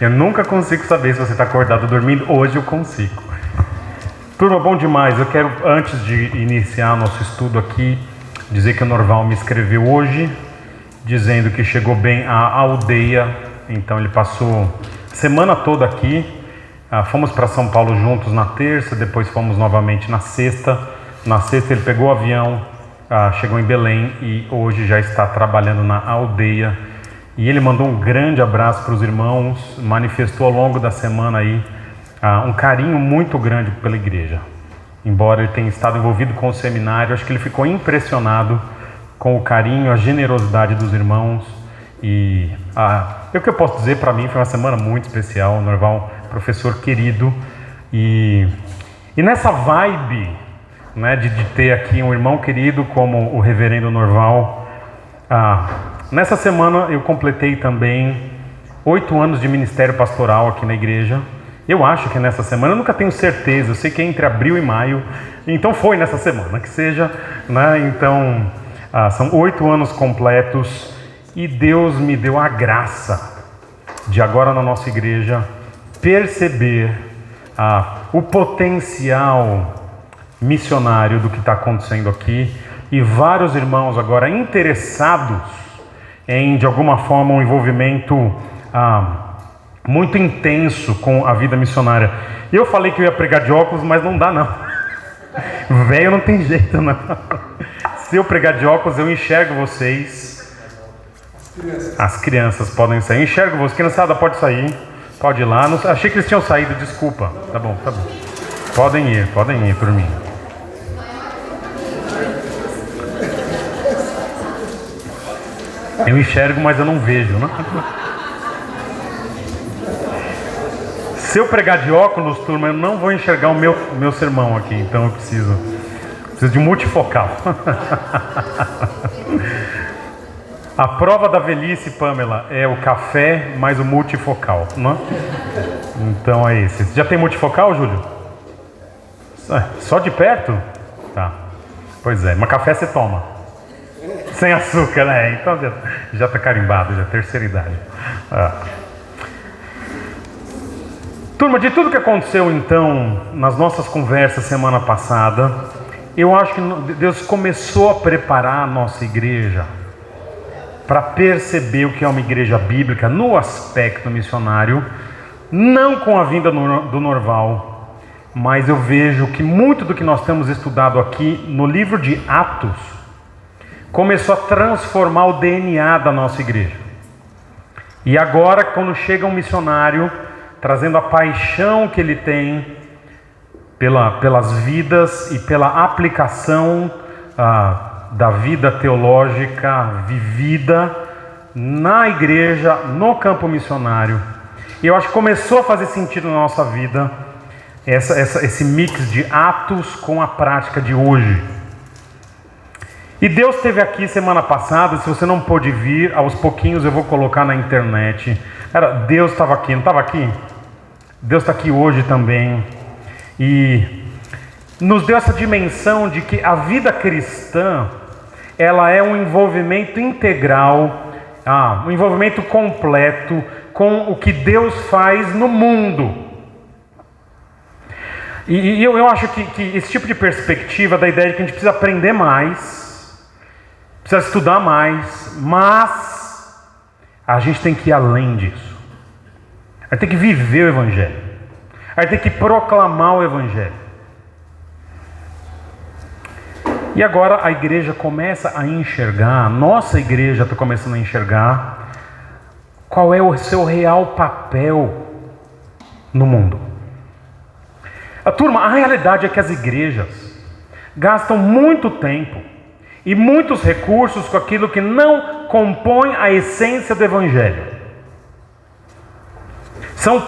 Eu nunca consigo saber se você está acordado ou dormindo. Hoje eu consigo. Turma, bom demais. Eu quero, antes de iniciar nosso estudo aqui, dizer que o Norval me escreveu hoje, dizendo que chegou bem à aldeia. Então ele passou a semana toda aqui. Fomos para São Paulo juntos na terça, depois fomos novamente na sexta. Na sexta ele pegou o avião, chegou em Belém e hoje já está trabalhando na aldeia. E ele mandou um grande abraço para os irmãos, manifestou ao longo da semana aí um carinho muito grande pela igreja. Embora ele tenha estado envolvido com o seminário, acho que ele ficou impressionado com o carinho, a generosidade dos irmãos. E o que eu posso dizer, para mim foi uma semana muito especial. O Norval, professor querido. E nessa vibe, né, de ter aqui um irmão querido como o reverendo Norval, nessa semana eu completei também 8 anos de ministério pastoral aqui na igreja. Eu acho que nessa semana, eu nunca tenho certeza, eu sei que é entre abril e maio, então foi nessa semana, que seja, né? Então, são 8 anos completos e Deus me deu a graça de agora na nossa igreja perceber o potencial missionário do que está acontecendo aqui e vários irmãos agora interessados em, de alguma forma, um envolvimento muito intenso com a vida missionária. Eu falei que eu ia pregar de óculos, mas não dá não. Velho não tem jeito não. Se eu pregar de óculos, eu enxergo vocês. As crianças podem sair. Eu enxergo vocês. Criançada, pode sair. Pode ir lá. Não, achei que eles tinham saído, desculpa. Tá bom, tá bom. Podem ir por mim. Eu enxergo, mas eu não vejo, né? Se eu pregar de óculos, turma, eu não vou enxergar o meu sermão aqui, então eu preciso de multifocal. A prova da velhice, Pamela, é o café mais o multifocal, não? Então é esse. Já tem multifocal, Júlio? Só de perto? Tá. Pois é, mas café você toma. Sem açúcar, né? Então já tá carimbado, já terceira idade. Turma, de tudo que aconteceu então nas nossas conversas semana passada, eu acho que Deus começou a preparar a nossa igreja para perceber o que é uma igreja bíblica no aspecto missionário, não com a vinda do Norval, mas eu vejo que muito do que nós temos estudado aqui no livro de Atos começou a transformar o DNA da nossa igreja. E agora, quando chega um missionário trazendo a paixão que ele tem pelas vidas e pela aplicação da vida teológica vivida na igreja, no campo missionário. E eu acho que começou a fazer sentido na nossa vida esse mix de Atos com a prática de hoje. E Deus esteve aqui semana passada. Se você não pôde vir, aos pouquinhos eu vou colocar na internet. Deus estava aqui, não estava aqui? Deus está aqui hoje também. E nos deu essa dimensão de que a vida cristã, ela é um envolvimento integral, um envolvimento completo com o que Deus faz no mundo. E eu acho que esse tipo de perspectiva da ideia de que a gente precisa aprender mais, precisa estudar mais, mas a gente tem que ir além disso. A gente tem que viver o Evangelho. A gente tem que proclamar o Evangelho. E agora a igreja começa a enxergar, a nossa igreja está começando a enxergar qual é o seu real papel no mundo. A realidade é que as igrejas gastam muito tempo e muitos recursos com aquilo que não compõe a essência do Evangelho. São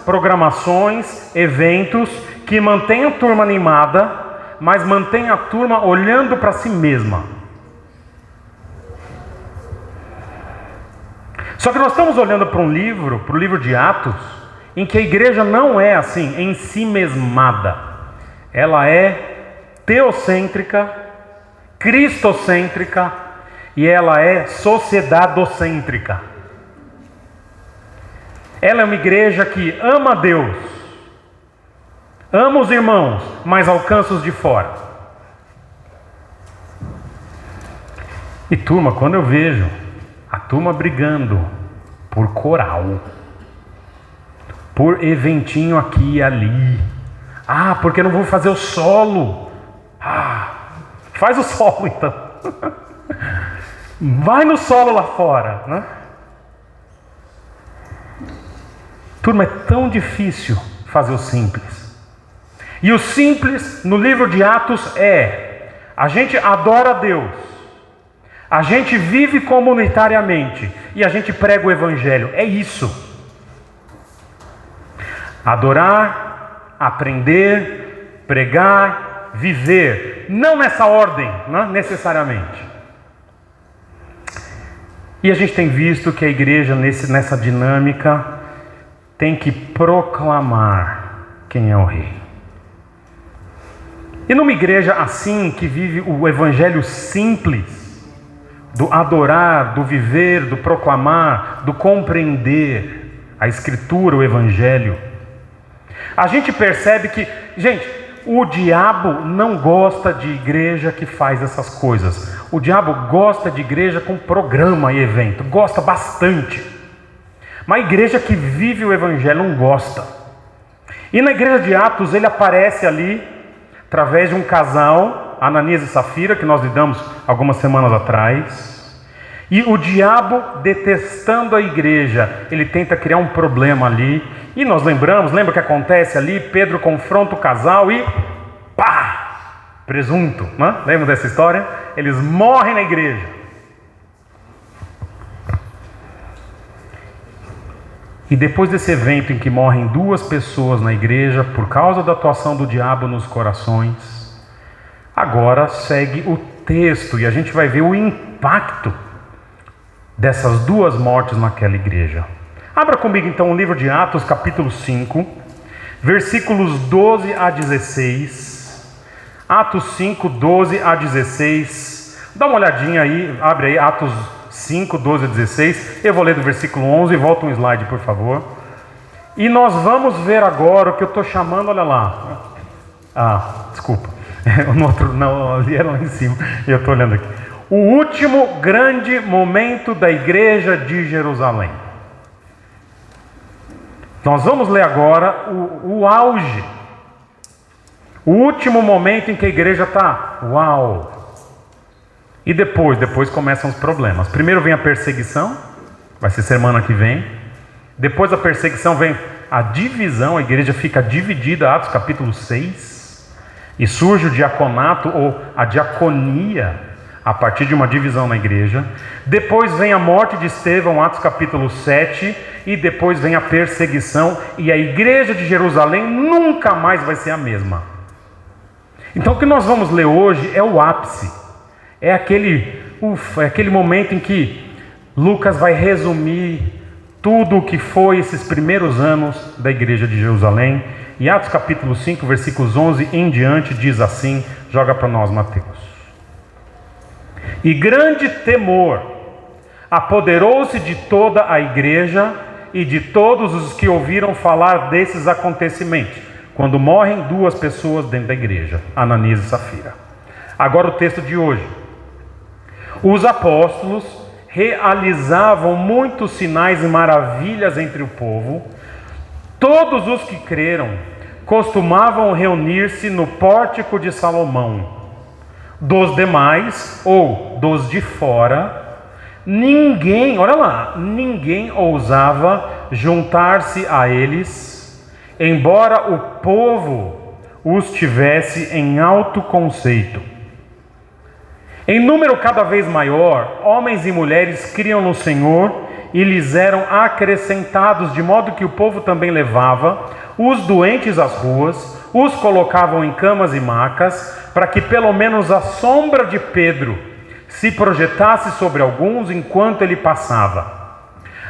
programações, eventos que mantêm a turma animada, mas mantêm a turma olhando para si mesma. Só que nós estamos olhando para o livro de Atos, em que a igreja não é assim, em si mesmada. Ela é teocêntrica, cristocêntrica e ela é sociedadocêntrica. Ela é uma igreja que ama Deus, ama os irmãos, mas alcança os de fora. E turma, quando eu vejo a turma brigando por coral, por eventinho aqui e ali, porque não vou fazer o solo. Faz o solo então. Vai no solo lá fora, né? Turma, é tão difícil fazer o simples. E o simples no livro de Atos a gente adora a Deus, a gente vive comunitariamente e a gente prega o evangelho. É isso. Adorar, aprender, pregar, viver. Não nessa ordem, né? Necessariamente. E a gente tem visto que a igreja nessa dinâmica tem que proclamar quem é o rei. E numa igreja assim, que vive o evangelho simples, do adorar, do viver, do proclamar, do compreender a escritura, o evangelho, a gente percebe que, gente, o diabo não gosta de igreja que faz essas coisas. O diabo gosta de igreja com programa e evento, gosta bastante. Mas a igreja que vive o evangelho não gosta. E na igreja de Atos ele aparece ali, através de um casal, Ananias e Safira, que nós lidamos algumas semanas atrás. E o diabo, detestando a igreja, ele tenta criar um problema ali. E nós lembra o que acontece ali? Pedro confronta o casal e presunto, né? Lembra dessa história? Eles morrem na igreja. E depois desse evento em que morrem 2 pessoas na igreja por causa da atuação do diabo nos corações, agora segue o texto e a gente vai ver o impacto dessas 2 mortes naquela igreja. Abra comigo então o livro de Atos, capítulo 5, versículos 12 a 16. Atos 5, 12 a 16. Dá uma olhadinha aí, abre aí Atos 5, 12 a 16. Eu vou ler do versículo 11, volta um slide, por favor. E nós vamos ver agora o que eu estou chamando, olha lá. Desculpa. Não, ali era lá em cima, eu estou olhando aqui. O último grande momento da igreja de Jerusalém. Nós vamos ler agora o auge. O último momento em que a igreja está, uau! E depois começam os problemas. Primeiro vem a perseguição, vai ser semana que vem. Depois da perseguição vem a divisão, a igreja fica dividida, Atos capítulo 6. E surge o diaconato ou a diaconia a partir de uma divisão na igreja. Depois vem a morte de Estevão, Atos capítulo 7. E depois vem a perseguição. E a igreja de Jerusalém nunca mais vai ser a mesma. Então o que nós vamos ler hoje é o ápice. É aquele momento em que Lucas vai resumir tudo o que foi esses primeiros anos da igreja de Jerusalém. E Atos capítulo 5, versículos 11 em diante diz assim, joga para nós Mateus. E grande temor apoderou-se de toda a igreja e de todos os que ouviram falar desses acontecimentos, quando morrem 2 pessoas dentro da igreja, Ananias e Safira. Agora o texto de hoje. Os apóstolos realizavam muitos sinais e maravilhas entre o povo. Todos os que creram costumavam reunir-se no pórtico de Salomão. Dos demais, ou dos de fora, ninguém ousava juntar-se a eles, embora o povo os tivesse em alto conceito. Em número cada vez maior, homens e mulheres criam no Senhor e lhes eram acrescentados, de modo que o povo também levava os doentes às ruas, os colocavam em camas e macas, para que pelo menos a sombra de Pedro se projetasse sobre alguns enquanto ele passava.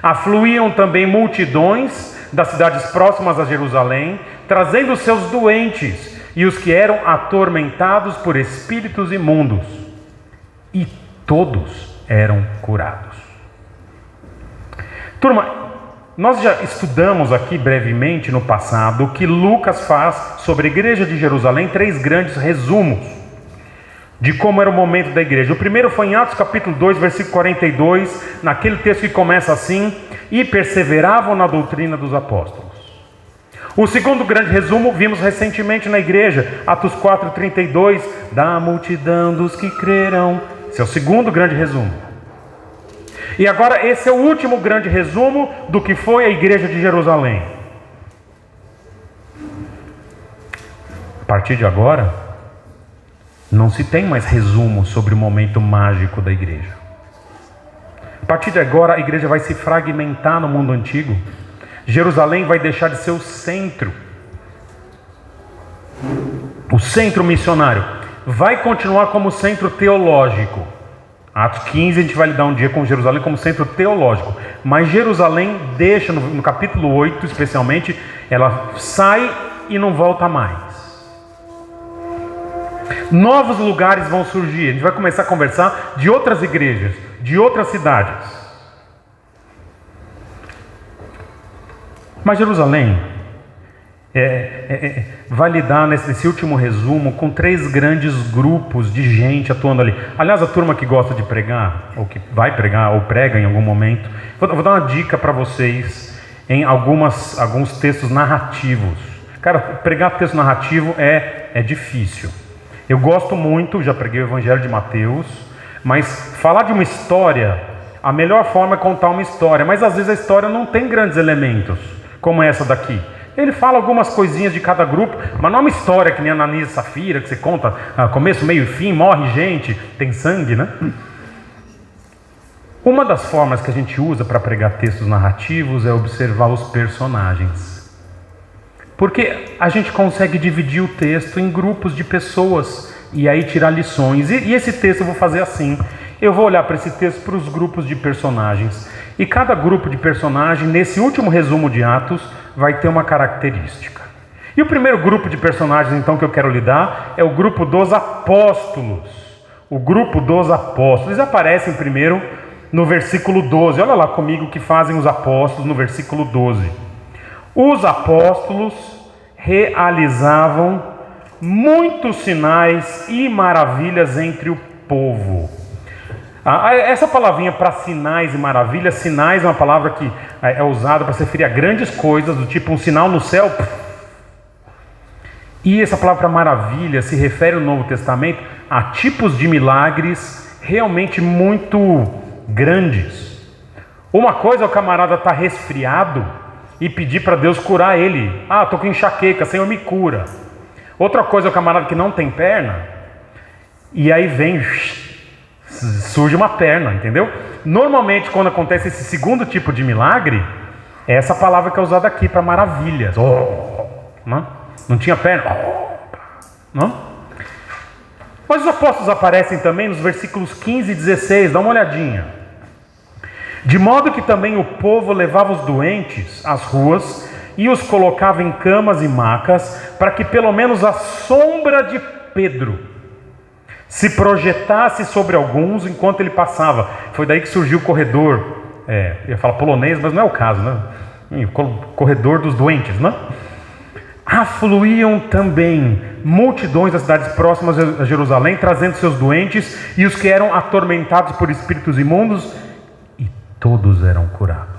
Afluíam também multidões das cidades próximas a Jerusalém, trazendo seus doentes e os que eram atormentados por espíritos imundos, e todos eram curados. Turma, Nós já estudamos aqui brevemente no passado que Lucas faz sobre a igreja de Jerusalém 3 grandes resumos de como era o momento da igreja. O primeiro foi em Atos capítulo 2, versículo 42, naquele texto que começa assim: e perseveravam na doutrina dos apóstolos. O segundo grande resumo vimos recentemente na igreja, Atos 4, 32, da multidão dos que crerão. Esse é o segundo grande resumo. E agora esse é o último grande resumo do que foi a igreja de Jerusalém. A partir de agora, não se tem mais resumo sobre o momento mágico da igreja. A partir de agora, a igreja vai se fragmentar no mundo antigo. Jerusalém vai deixar de ser o centro missionário. Vai continuar como centro teológico. Atos 15 a gente vai lidar um dia com Jerusalém como centro teológico. Mas Jerusalém deixa, no capítulo 8 especialmente, ela sai e não volta mais. Novos lugares vão surgir. A gente vai começar a conversar de outras igrejas, de outras cidades. Mas Jerusalém vai lidar nesse último resumo com 3 grandes grupos de gente atuando ali. Aliás, a turma que gosta de pregar, ou que vai pregar, ou prega em algum momento, vou dar uma dica para vocês em alguns textos narrativos. Cara, pregar texto narrativo é difícil. Eu gosto muito, já preguei o Evangelho de Mateus, mas falar de uma história, a melhor forma é contar uma história, mas às vezes a história não tem grandes elementos, como essa daqui. Ele fala algumas coisinhas de cada grupo, mas não é uma história que nem Ananias e Safira, que você conta começo, meio e fim, morre gente, tem sangue, né? Uma das formas que a gente usa para pregar textos narrativos é observar os personagens. Porque a gente consegue dividir o texto em grupos de pessoas e aí tirar lições. E esse texto eu vou fazer assim. Eu vou olhar para esse texto para os grupos de personagens. E cada grupo de personagem, nesse último resumo de Atos, vai ter uma característica. E o primeiro grupo de personagens, então, que eu quero lidar é o grupo dos apóstolos. O grupo dos apóstolos. Eles aparecem primeiro no versículo 12. Olha lá comigo o que fazem os apóstolos no versículo 12. Os apóstolos realizavam muitos sinais e maravilhas entre o povo. Essa palavrinha para sinais e maravilhas, sinais é uma palavra que é usada para se referir a grandes coisas, do tipo um sinal no céu. E essa palavra maravilha se refere no Novo Testamento a tipos de milagres realmente muito grandes. Uma coisa é o camarada estar resfriado e pedir para Deus curar ele. Estou com enxaqueca, Senhor me cura. Outra coisa é o camarada que não tem perna, e aí surge uma perna, entendeu? Normalmente quando acontece esse segundo tipo de milagre, é essa palavra que é usada aqui para maravilhas. Não tinha perna. Não? Mas os apóstolos aparecem também nos versículos 15 e 16, dá uma olhadinha. De modo que também o povo levava os doentes às ruas e os colocava em camas e macas, para que pelo menos a sombra de Pedro se projetasse sobre alguns enquanto ele passava. Foi daí que surgiu o corredor, eu ia falar polonês, mas não é o caso, né? O corredor dos doentes, né? Afluíam também multidões das cidades próximas a Jerusalém, trazendo seus doentes e os que eram atormentados por espíritos imundos, todos eram curados.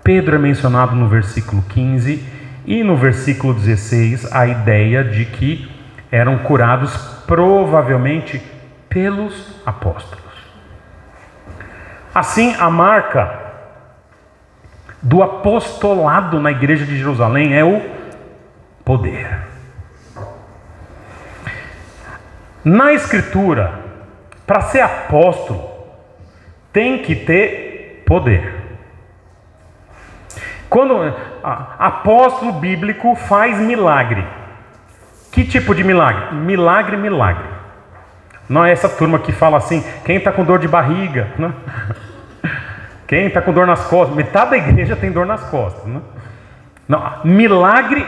Pedro é mencionado no versículo 15 e no versículo 16 a ideia de que eram curados provavelmente pelos apóstolos. Assim, a marca do apostolado na igreja de Jerusalém é o poder. Na Escritura, para ser apóstolo, tem que ter poder. Quando apóstolo bíblico faz milagre. Que tipo de milagre? Milagre. Não é essa turma que fala assim, quem está com dor de barriga, né? Quem está com dor nas costas. Metade da igreja tem dor nas costas, né? Não, milagre.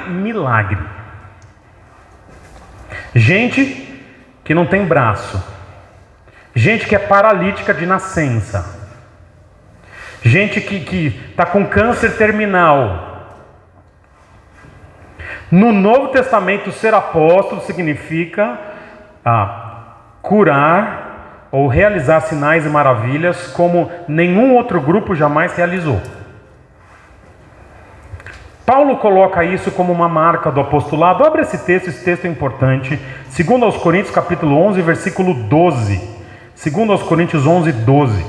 Gente que não tem braço. Gente que é paralítica de nascença. Gente que está com câncer terminal. No Novo Testamento, ser apóstolo significa curar ou realizar sinais e maravilhas como nenhum outro grupo jamais realizou. Paulo coloca isso como uma marca do apostolado. Abre esse texto é importante. 2 aos Coríntios capítulo 11, versículo 12. 2 aos Coríntios 11, 12.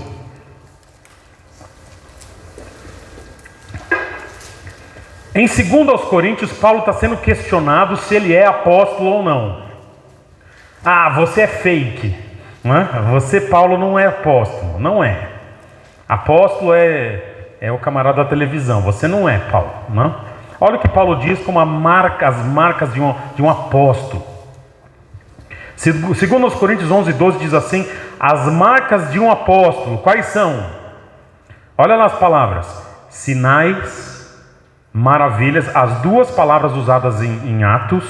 Em 2 aos Coríntios, Paulo está sendo questionado se ele é apóstolo ou não. Você é fake, não é? Você, Paulo, não é apóstolo. Não é. Apóstolo é o camarada da televisão. Você não é, Paulo, não? Olha o que Paulo diz como as marcas de um apóstolo. 2 aos Coríntios 11, 12 diz assim: as marcas de um apóstolo, quais são? Olha lá as palavras: sinais, maravilhas, as duas palavras usadas em Atos,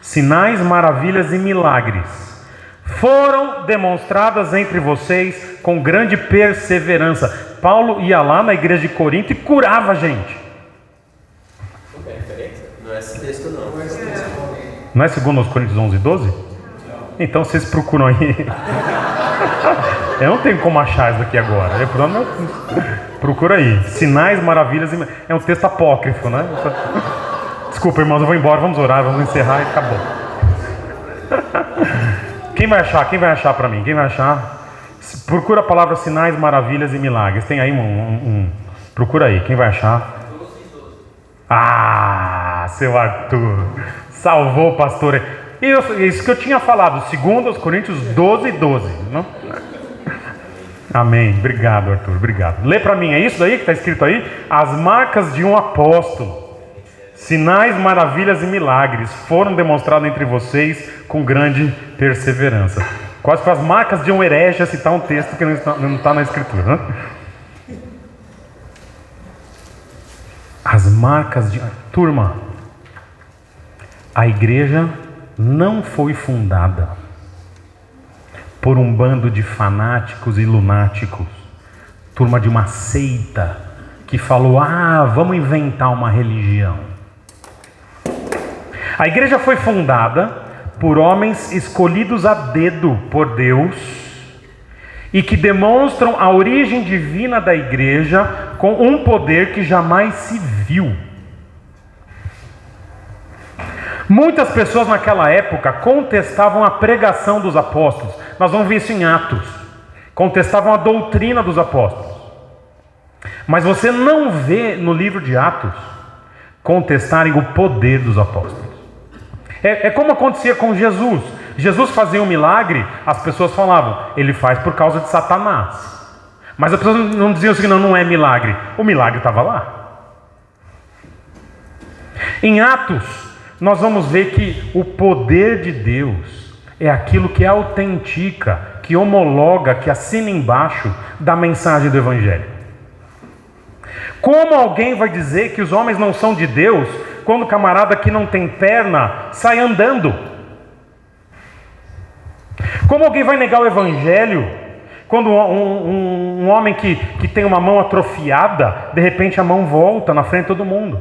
sinais, maravilhas e milagres, foram demonstradas entre vocês com grande perseverança. Paulo ia lá na igreja de Corinto e curava a gente. Não é esse texto não. Não é 2 Coríntios 11, 12? Então vocês procuram aí. Eu não tenho como achar isso daqui agora. Procura aí. Sinais, maravilhas e... É um texto apócrifo, né? Desculpa, irmãos, eu vou embora. Vamos orar, vamos encerrar e acabou. Quem vai achar? Quem vai achar para mim? Quem vai achar? Procura a palavra sinais, maravilhas e milagres. Tem aí Procura aí. Quem vai achar? Seu Arthur. Salvou o pastor. Isso que eu tinha falado. 2 Coríntios 12, 12. Não? Amém. Obrigado, Arthur. Obrigado. Lê para mim. É isso daí que está escrito aí? As marcas de um apóstolo. Sinais, maravilhas e milagres foram demonstrados entre vocês com grande perseverança. Quase que as marcas de um herege, citar um texto que não está na escritura, né? As marcas de... Turma, a igreja não foi fundada por um bando de fanáticos e lunáticos, turma de uma seita que falou: vamos inventar uma religião. A igreja foi fundada por homens escolhidos a dedo por Deus e que demonstram a origem divina da igreja com um poder que jamais se viu. Muitas pessoas naquela época contestavam a pregação dos apóstolos. Nós vamos ver isso em Atos. Contestavam a doutrina dos apóstolos. Mas você não vê no livro de Atos contestarem o poder dos apóstolos. É como acontecia com Jesus. Jesus fazia um milagre, as pessoas falavam: ele faz por causa de Satanás. Mas as pessoas não diziam assim: não é milagre. O milagre estava lá. Em Atos, nós vamos ver que o poder de Deus é aquilo que autentica, que homologa, que assina embaixo da mensagem do Evangelho. Como alguém vai dizer que os homens não são de Deus quando o camarada que não tem perna sai andando? Como alguém vai negar o Evangelho quando um homem que tem uma mão atrofiada, de repente a mão volta na frente de todo mundo?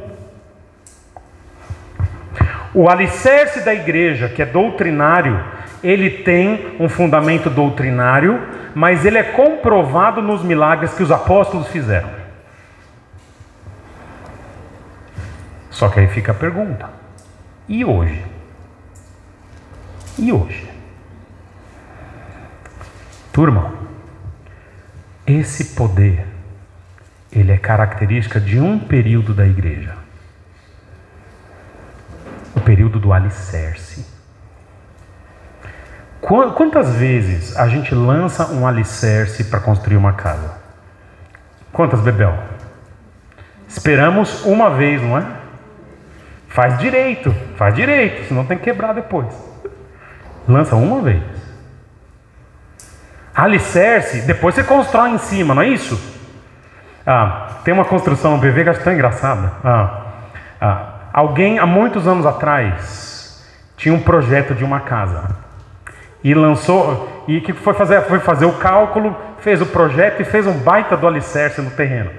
O alicerce da igreja, que é doutrinário, ele tem um fundamento doutrinário, mas ele é comprovado nos milagres que os apóstolos fizeram. Só que aí fica a pergunta: e hoje? E hoje? Turma, esse poder, ele é característica de um período da igreja. O período do alicerce. Quantas vezes a gente lança um alicerce para construir uma casa? Quantas, Bebel? Esperamos uma vez, não é? Faz direito, senão tem que quebrar depois. Lança uma vez. Alicerce, depois você constrói em cima, não é isso? Tem uma construção no BV que eu acho tão engraçada. Alguém, há muitos anos atrás, tinha um projeto de uma casa. E lançou, e que foi fazer o cálculo, fez o projeto e fez um baita do alicerce no terreno.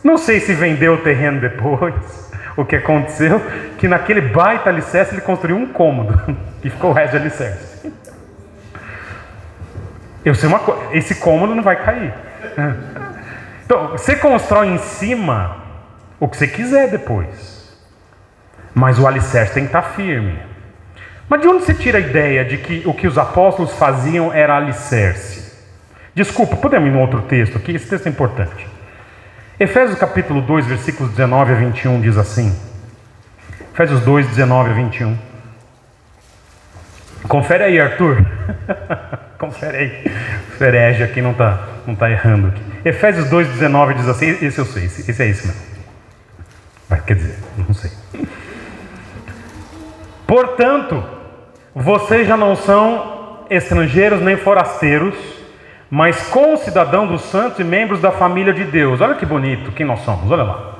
Não sei se vendeu o terreno depois, o que aconteceu, que naquele baita alicerce ele construiu um cômodo e ficou o resto de alicerce. Eu sei uma coisa, esse cômodo não vai cair. Então, você constrói em cima o que você quiser depois, mas o alicerce tem que estar firme. Mas de onde você tira a ideia de que o que os apóstolos faziam era alicerce? Desculpa, podemos ir no outro texto aqui? Esse texto é importante. Efésios capítulo 2, versículos 19 a 21 diz assim. Efésios 2, 19 a 21. Confere aí, Arthur. Confere aí. O Ferege aqui não tá errando aqui. Efésios 2, 19 diz assim. Esse eu sei, esse é esse mesmo. Quer dizer, não sei. Portanto, vocês já não são estrangeiros nem forasteiros, mas concidadãos dos santos e membros da família de Deus. Olha que bonito, quem nós somos, olha lá.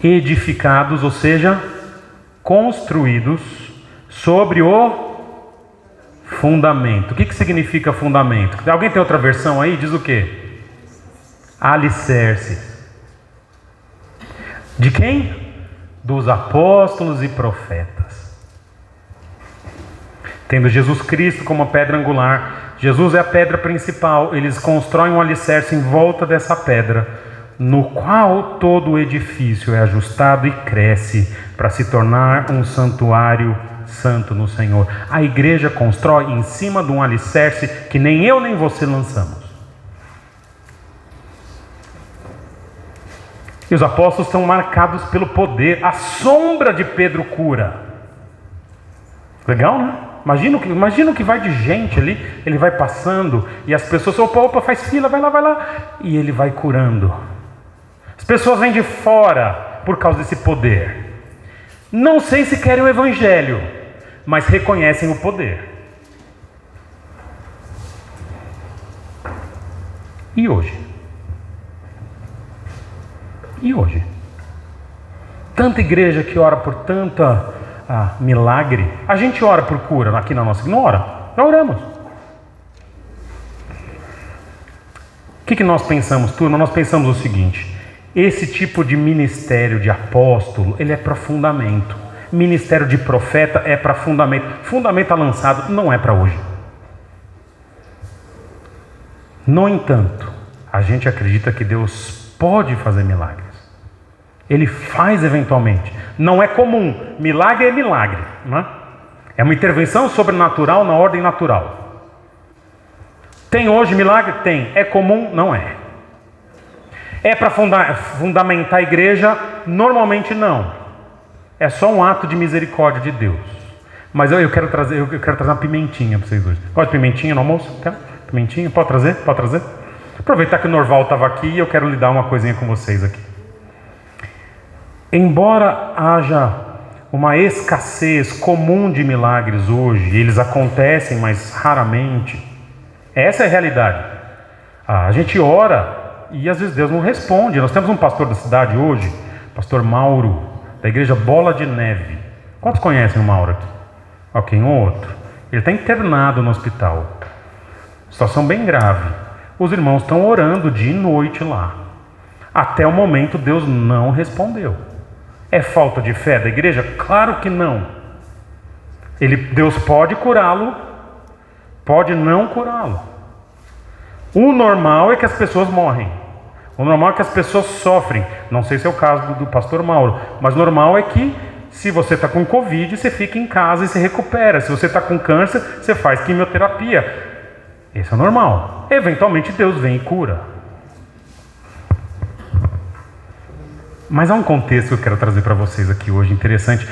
Edificados, ou seja, construídos sobre o fundamento. O que significa fundamento? Alguém tem outra versão aí? Diz o quê? Alicerce. De quem? Dos apóstolos e profetas. Tendo Jesus Cristo como a pedra angular, Jesus é a pedra principal, eles constroem um alicerce em volta dessa pedra, no qual todo o edifício é ajustado e cresce para se tornar um santuário santo no Senhor. A igreja constrói em cima de um alicerce que nem eu nem você lançamos. E os apóstolos estão marcados pelo poder. A sombra de Pedro cura. Legal, né? Imagina o que vai de gente ali. Ele vai passando e as pessoas, opa, faz fila, vai lá. E ele vai curando. As pessoas vêm de fora por causa desse poder. Não sei se querem o evangelho, mas reconhecem o poder. E hoje? E hoje? Tanta igreja que ora por tanta milagre. A gente ora por cura aqui na nossa. Não ora, já oramos. O que nós pensamos, turma? Nós pensamos o seguinte: esse tipo de ministério de apóstolo, ele é para fundamento. Ministério de profeta é para fundamento. Fundamento lançado não é para hoje. No entanto, a gente acredita que Deus pode fazer milagres. Ele faz eventualmente. Não é comum. Milagre é milagre, não é? É uma intervenção sobrenatural na ordem natural. Tem hoje milagre? Tem. É comum? Não é. É para fundamentar a igreja? Normalmente não. É só um ato de misericórdia de Deus. Mas eu quero trazer uma pimentinha para vocês hoje. Gosta de pimentinha no almoço? Quer? Pimentinha? Pode trazer? Pode trazer? Aproveitar que o Norval estava aqui e eu quero lidar uma coisinha com vocês aqui. Embora haja uma escassez comum de milagres hoje, eles acontecem, mas raramente. Essa é a realidade. A gente ora e às vezes Deus não responde. Nós temos um pastor da cidade hoje, pastor Mauro, da igreja Bola de Neve. Quantos conhecem o Mauro aqui? Ok, um outro. Ele está internado no hospital. Situação bem grave. Os irmãos estão orando dia e noite lá. Até o momento Deus não respondeu. É falta de fé da igreja? Claro que não. Deus pode curá-lo, pode não curá-lo. O normal é que as pessoas morrem. O normal é que as pessoas sofrem. Não sei se é o caso do pastor Mauro, mas o normal é que se você está com Covid, você fica em casa e se recupera. Se você está com câncer, você faz quimioterapia. Esse é o normal. Eventualmente Deus vem e cura. Mas há um contexto que eu quero trazer para vocês aqui hoje, interessante.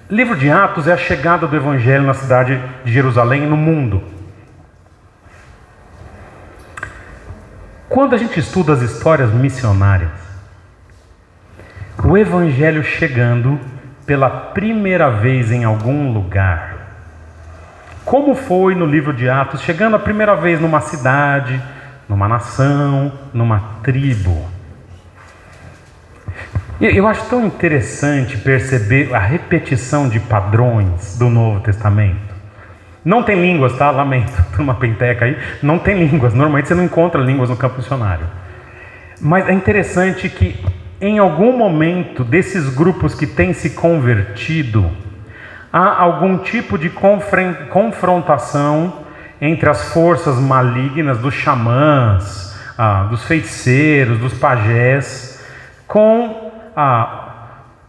Livro de Atos é a chegada do Evangelho na cidade de Jerusalém e no mundo. Quando a gente estuda as histórias missionárias, o Evangelho chegando pela primeira vez em algum lugar, como foi no livro de Atos, chegando a primeira vez numa cidade, numa nação, numa tribo. Eu acho tão interessante perceber a repetição de padrões do Novo Testamento. Não tem línguas, tá? Lamento, turma penteca aí. Não tem línguas. Normalmente você não encontra línguas no campo missionário. Mas é interessante que em algum momento desses grupos que têm se convertido, há algum tipo de confrontação entre as forças malignas dos xamãs, dos feiticeiros, dos pajés, com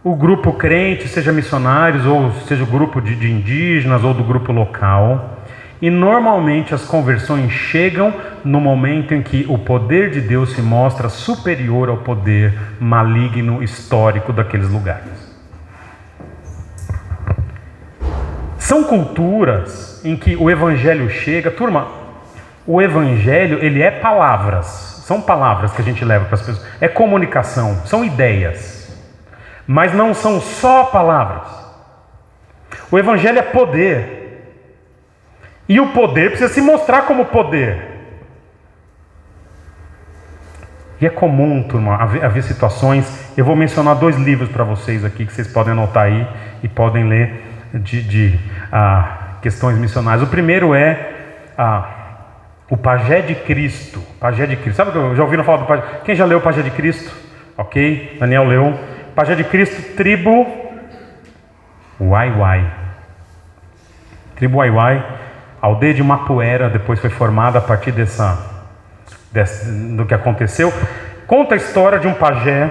o grupo crente, seja missionários, ou seja o grupo de indígenas, ou do grupo local. E normalmente as conversões chegam no momento em que o poder de Deus se mostra superior ao poder maligno histórico daqueles lugares. São culturas em que o evangelho chega, turma, o evangelho ele é palavras, são palavras que a gente leva para as pessoas, é comunicação, são ideias, mas não são só palavras. O evangelho é poder. E o poder precisa se mostrar como poder. E é comum, turma, haver situações. Eu vou mencionar 2 livros para vocês aqui, que vocês podem anotar aí e podem ler de questões missionárias. O primeiro é o Pajé de Cristo. Pajé de Cristo. Sabe que já ouviram falar do Pajé? Quem já leu o Pajé de Cristo? Ok, Daniel leu. Pajé de Cristo, tribo Waiwai. Tribo Waiwai. A aldeia de Mapuera depois foi formada a partir do que aconteceu. Conta a história de um pajé,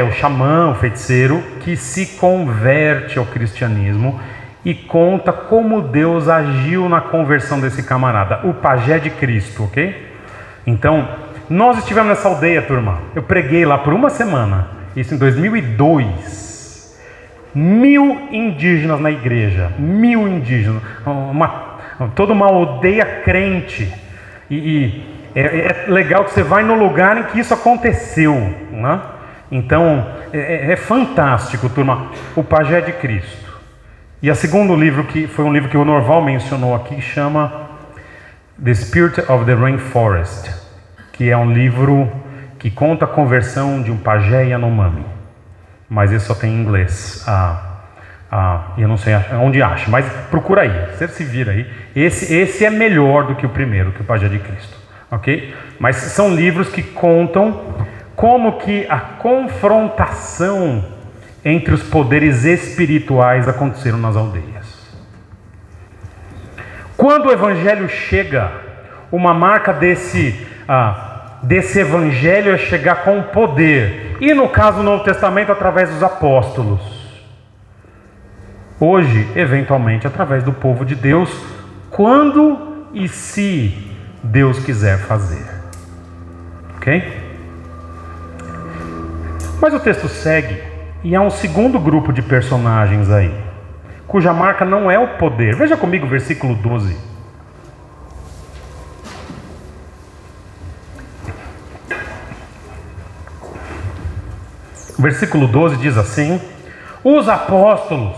o xamã, o feiticeiro, que se converte ao cristianismo e conta como Deus agiu na conversão desse camarada. O Pajé de Cristo, ok? Então, nós estivemos nessa aldeia, turma. Eu preguei lá por 1 semana, isso em 2002. 1000 indígenas na igreja, 1000 indígenas, toda uma aldeia crente, e é legal que você vai no lugar em que isso aconteceu, né? Então é fantástico, turma, o Pajé de Cristo. E o segundo livro, que foi um livro que o Norval mencionou aqui, chama The Spirit of the Rainforest, que é um livro que conta a conversão de um pajé Yanomami. Mas esse só tem em inglês. Eu não sei onde acha, mas procura aí, você se vira aí. Esse é melhor do que o primeiro, que o Pajé de Cristo, ok? Mas são livros que contam como que a confrontação entre os poderes espirituais aconteceram nas aldeias. Quando o evangelho chega, uma marca desse evangelho é chegar com poder. E no caso do Novo Testamento, através dos apóstolos. Hoje, eventualmente, através do povo de Deus, quando e se Deus quiser fazer. Ok? Mas o texto segue, e há um segundo grupo de personagens aí, cuja marca não é o poder. Veja comigo o versículo 12. O versículo 12 diz assim: os apóstolos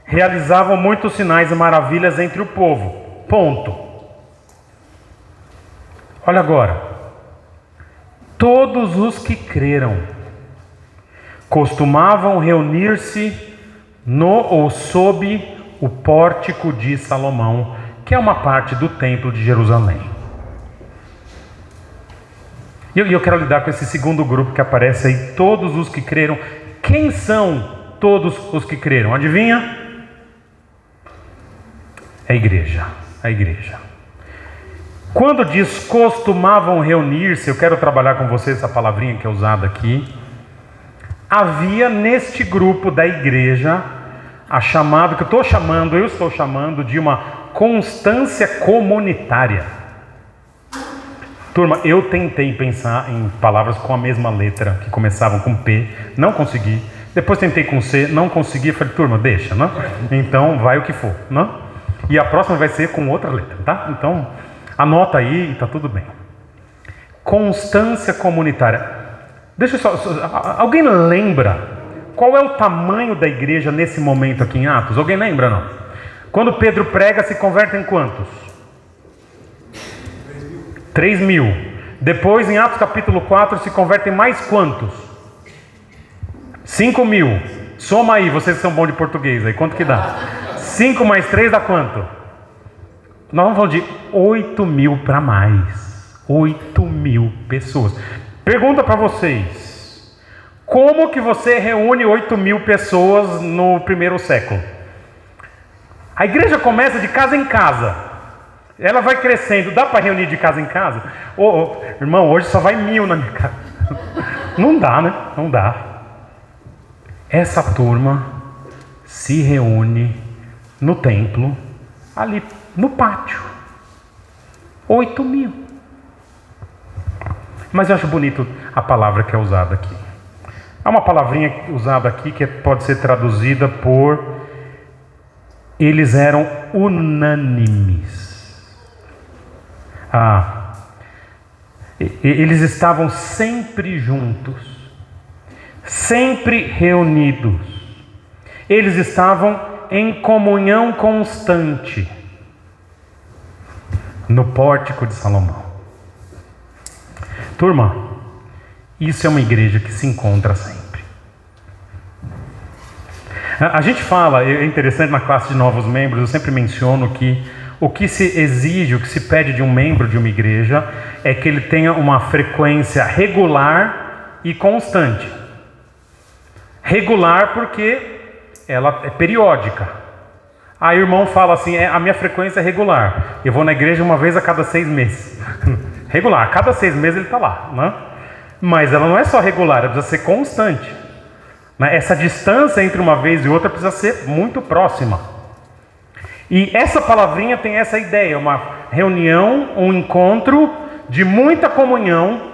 realizavam muitos sinais e maravilhas entre o povo. Ponto. Olha agora. Todos os que creram costumavam reunir-se no ou sob o pórtico de Salomão, que é uma parte do templo de Jerusalém. E eu quero lidar com esse segundo grupo que aparece aí, todos os que creram. Quem são todos os que creram? Adivinha? É a igreja. A igreja. Quando diz costumavam reunir-se, eu quero trabalhar com vocês essa palavrinha que é usada aqui. Havia neste grupo da igreja a chamada, que eu estou chamando de uma constância comunitária. Turma, eu tentei pensar em palavras com a mesma letra, que começavam com P, não consegui. Depois tentei com C, não consegui. Falei, turma, deixa, né? Então vai o que for, né? E a próxima vai ser com outra letra, tá? Então anota aí e tá tudo bem. Constância comunitária. Deixa eu só. Alguém lembra qual é o tamanho da igreja nesse momento aqui em Atos? Alguém lembra, não? Quando Pedro prega, se convertem quantos? 3.000. Depois, em Atos capítulo 4, se convertem mais quantos? 5.000. Soma aí, vocês que são bons de português aí, quanto que dá? 5 mais 3 dá quanto? Nós vamos falar de 8.000 para mais. 8.000 pessoas. Pergunta para vocês. Como que você reúne 8.000 pessoas no primeiro século? A igreja começa de casa em casa. Ela vai crescendo. Dá para reunir de casa em casa? Irmão, hoje só vai 1.000 na minha casa. Não dá, né? Não dá. Essa turma se reúne no templo, ali no pátio. 8.000. Mas eu acho bonito a palavra que é usada aqui. Há uma palavrinha usada aqui que pode ser traduzida por eles eram unânimes. Eles estavam sempre juntos, sempre reunidos. Eles estavam em comunhão constante no pórtico de Salomão. Turma, isso é uma igreja que se encontra sempre. A gente fala, é interessante na classe de novos membros, eu sempre menciono que o que se exige, o que se pede de um membro de uma igreja é que ele tenha uma frequência regular e constante. Regular porque ela é periódica. Aí o irmão fala assim, a minha frequência é regular. Eu vou na igreja uma vez a cada 6 meses. Regular, a cada 6 meses ele está lá, né? Mas ela não é só regular, ela precisa ser constante. Essa distância entre uma vez e outra precisa ser muito próxima. E essa palavrinha tem essa ideia, uma reunião, um encontro de muita comunhão,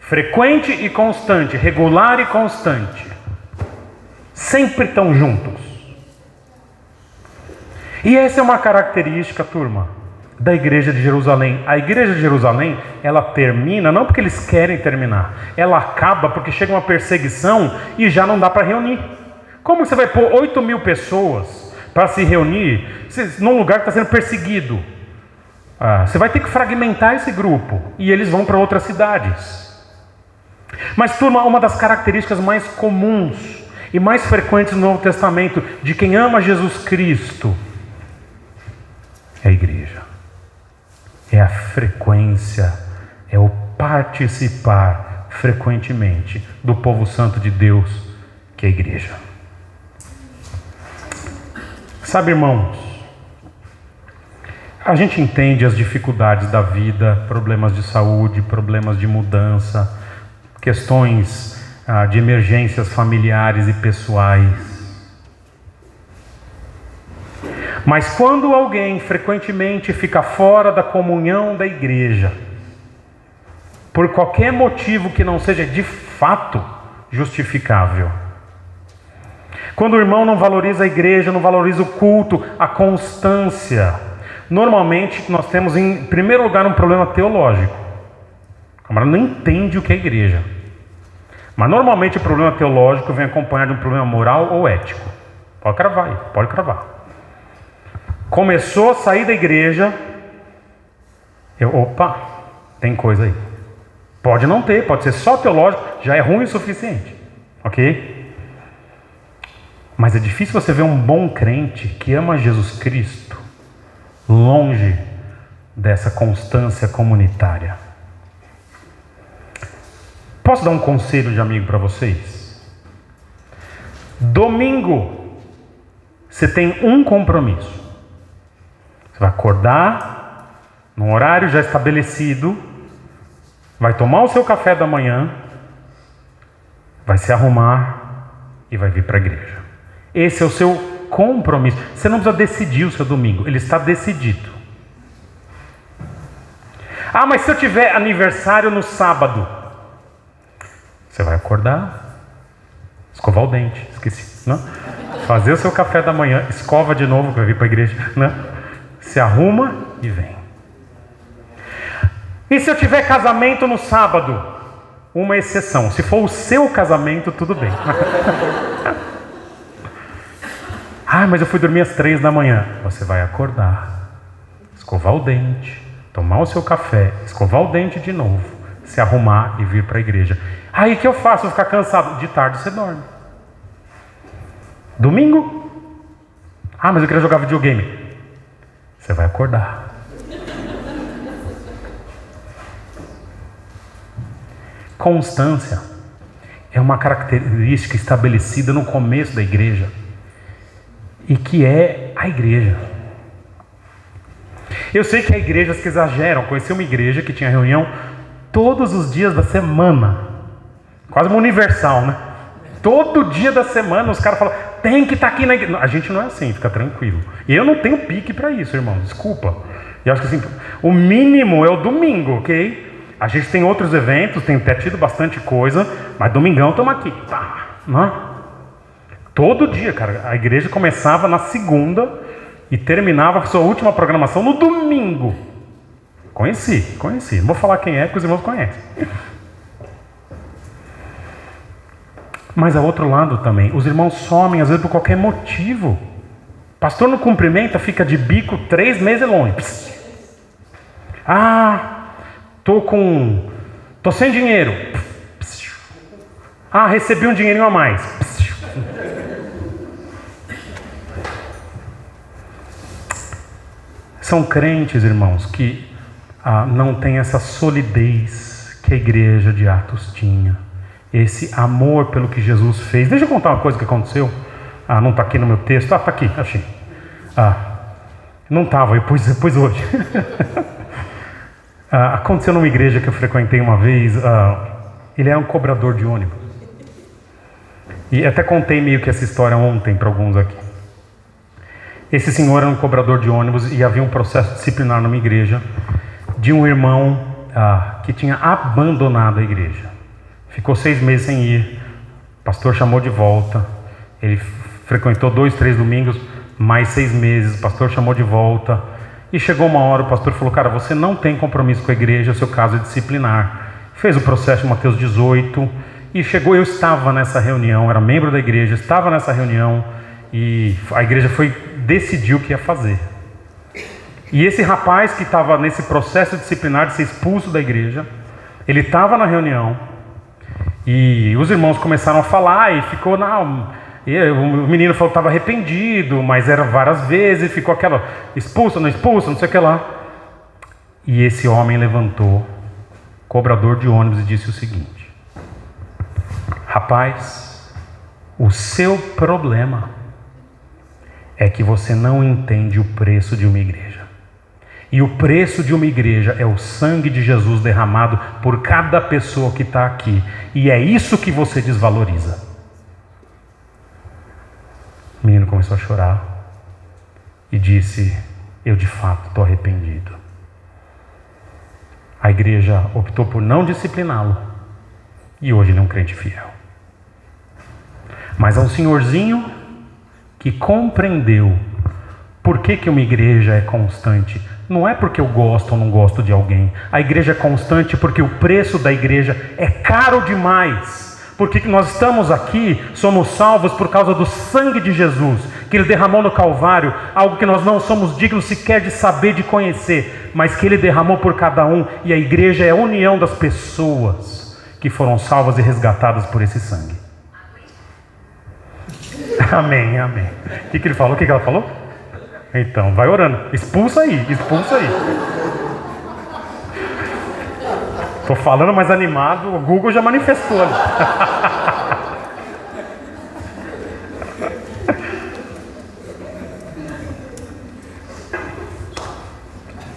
frequente e constante, regular e constante. Sempre estão juntos. E essa é uma característica, turma, da igreja de Jerusalém. A igreja de Jerusalém, ela termina, não porque eles querem terminar, ela acaba porque chega uma perseguição e já não dá para reunir. Como você vai pôr 8.000 pessoas para se reunir num lugar que está sendo perseguido? Você vai ter que fragmentar esse grupo e eles vão para outras cidades. Mas, turma, uma das características mais comuns e mais frequentes no Novo Testamento de quem ama Jesus Cristo é a igreja. É a frequência, é o participar frequentemente do povo santo de Deus, que é a igreja. Sabe, irmãos, a gente entende as dificuldades da vida, problemas de saúde, problemas de mudança, questões de emergências familiares e pessoais. Mas quando alguém frequentemente fica fora da comunhão da igreja, por qualquer motivo que não seja de fato justificável, quando o irmão não valoriza a igreja, não valoriza o culto, a constância, normalmente nós temos em primeiro lugar um problema teológico. O camarada não entende o que é igreja. Mas normalmente o problema teológico vem acompanhado de um problema moral ou ético. Pode cravar aí, pode cravar. Começou a sair da igreja, tem coisa aí. Pode não ter, pode ser só teológico, já é ruim o suficiente. Ok? Mas é difícil você ver um bom crente que ama Jesus Cristo longe dessa constância comunitária. Posso dar um conselho de amigo para vocês? Domingo, você tem um compromisso. Você vai acordar num horário já estabelecido, vai tomar o seu café da manhã, vai se arrumar e vai vir para a igreja. Esse é o seu compromisso. Você não precisa decidir o seu domingo, ele está decidido. Mas se eu tiver aniversário no sábado, você vai acordar, escovar o dente, esqueci, não? Fazer o seu café da manhã, escova de novo para vir para a igreja, né? Se arruma e vem. E se eu tiver casamento no sábado? Uma exceção. Se for o seu casamento, tudo bem. Mas eu fui dormir às 3 da manhã. Você vai acordar, escovar o dente, tomar o seu café, escovar o dente de novo, se arrumar e vir para a igreja. Aí o que eu faço? Eu vou ficar cansado. De tarde você dorme. Domingo, Ah, mas eu queria jogar videogame. Você vai acordar. Constância é uma característica estabelecida no começo da igreja e que é a igreja. Eu sei que há igrejas que exageram. Conheci uma igreja que tinha reunião todos os dias da semana, quase uma universal, né? Todo dia da semana os caras falam, tem que estar aqui na igreja. A gente não é assim, fica tranquilo. E eu não tenho pique para isso, irmão, desculpa. E acho que assim, o mínimo é o domingo, ok? A gente tem outros eventos, tem até tido bastante coisa, mas domingão estamos aqui, tá? Não? Todo dia, cara. A igreja começava na segunda e terminava com sua última programação no domingo. Conheci. Não vou falar quem é, porque os irmãos conhecem. Mas ao outro lado também, os irmãos somem às vezes por qualquer motivo. Pastor não cumprimenta, fica de bico 3 meses longe. Pss. Tô sem dinheiro. Pss. Recebi um dinheirinho a mais. Pss. São crentes, irmãos, que não tem essa solidez que a igreja de Atos tinha. Esse amor pelo que Jesus fez. Deixa eu contar uma coisa que aconteceu. Não está aqui no meu texto. Está aqui, achei. Não estava, eu pus hoje. Aconteceu numa igreja que eu frequentei uma vez. Ele é um cobrador de ônibus. E até contei meio que essa história ontem para alguns aqui. Esse senhor era um cobrador de ônibus e havia um processo disciplinar numa igreja de um irmão que tinha abandonado a igreja. Ficou 6 meses sem ir. O pastor chamou de volta. Ele frequentou 2, 3 domingos, mais 6 meses. O pastor chamou de volta. E chegou uma hora, o pastor falou, cara, você não tem compromisso com a igreja, o seu caso é disciplinar. Fez o processo de Mateus 18. E chegou, eu estava nessa reunião, era membro da igreja, estava nessa reunião. E a igreja decidiu o que ia fazer. E esse rapaz que estava nesse processo disciplinar de ser expulso da igreja, ele estava na reunião. E os irmãos começaram a falar e ficou, o menino falou que estava arrependido, mas era várias vezes, ficou aquela, expulsa, não sei o que lá. E esse homem levantou, cobrador de ônibus, e disse o seguinte: rapaz, o seu problema é que você não entende o preço de uma igreja. E o preço de uma igreja é o sangue de Jesus derramado por cada pessoa que está aqui. E é isso que você desvaloriza. O menino começou a chorar e disse: eu de fato estou arrependido. A igreja optou por não discipliná-lo. E hoje ele é um crente fiel. Mas há um senhorzinho que compreendeu por que uma igreja é constante. Não é porque eu gosto ou não gosto de alguém. A igreja é constante porque o preço da igreja é caro demais. Porque nós estamos aqui, somos salvos por causa do sangue de Jesus, que Ele derramou no Calvário, algo que nós não somos dignos sequer de saber, de conhecer, mas que Ele derramou por cada um. E a igreja é a união das pessoas que foram salvas e resgatadas por esse sangue. Amém, amém. O que ele falou? O que ela falou? Então, vai orando. Expulsa aí. Estou falando mais animado, o Google já manifestou ali.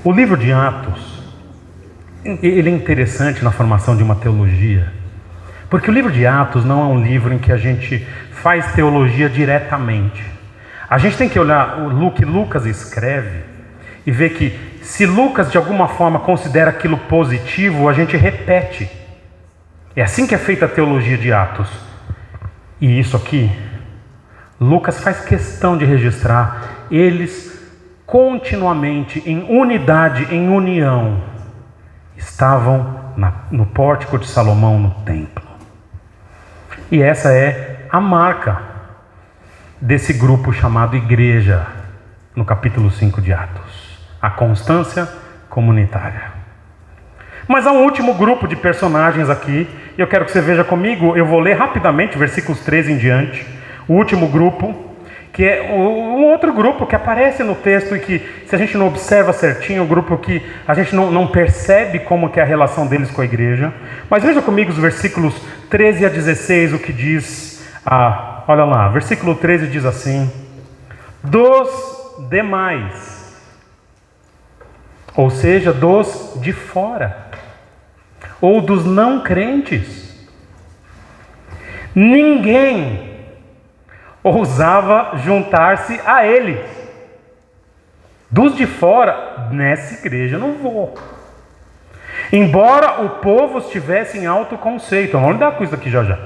O livro de Atos, ele é interessante na formação de uma teologia, porque o livro de Atos não é um livro em que a gente faz teologia diretamente. A gente tem que olhar o que Lucas escreve e ver que se Lucas de alguma forma considera aquilo positivo, a gente repete. É assim que é feita a teologia de Atos. E isso aqui, Lucas faz questão de registrar. Eles continuamente, em unidade, em união, estavam no pórtico de Salomão, no templo. E essa é a marca desse grupo chamado igreja, no capítulo 5 de Atos. A constância comunitária. Mas há um último grupo de personagens aqui, e eu quero que você veja comigo, eu vou ler rapidamente, versículos 13 em diante. O último grupo, que é um outro grupo que aparece no texto e que, se a gente não observa certinho, é um grupo que a gente não percebe como que é a relação deles com a igreja. Mas veja comigo os versículos 13 a 16, o que diz, olha lá, versículo 13 diz assim: dos demais, ou seja, dos de fora, ou dos não crentes, ninguém ousava juntar-se a eles. Dos de fora, nessa igreja não vou. Embora o povo estivesse em alto conceito, vamos lidar com isso aqui já já.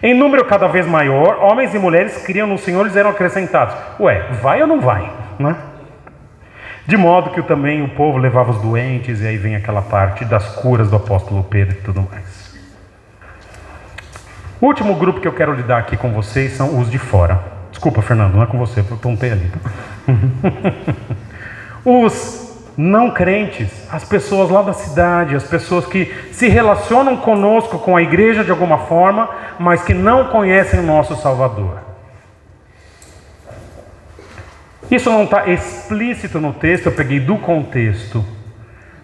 Em número cada vez maior, homens e mulheres criam no Senhor e eram acrescentados. Ué, vai ou não vai? Né? De modo que também o povo levava os doentes, e aí vem aquela parte das curas do apóstolo Pedro e tudo mais. O último grupo que eu quero lidar aqui com vocês são os de fora. Desculpa, Fernando, não é com você, eu pontei ali. Os não crentes, as pessoas lá da cidade, as pessoas que se relacionam conosco, com a igreja de alguma forma, mas que não conhecem o nosso Salvador. Isso não está explícito no texto, eu peguei do contexto,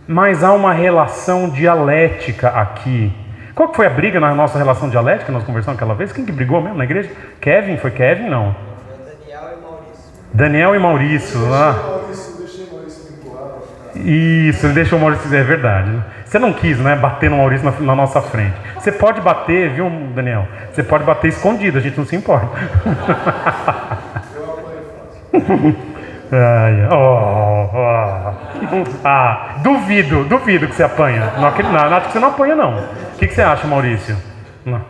mas há uma relação dialética aqui. Qual que foi a briga na nossa relação dialética que nós conversamos aquela vez? Quem que brigou mesmo na igreja? Kevin? Foi Kevin? Não. Daniel e Maurício. Daniel e Maurício. Deixei Maurício vinculado. Isso, ele deixou o Maurício, é verdade. Você não quis, né, bater no Maurício na nossa frente. Você pode bater, viu, Daniel? Você pode bater escondido, a gente não se importa. Eu apanho fácil. Duvido que você apanha. Não, acho que você não apanha, não. O que você acha, Maurício? Não.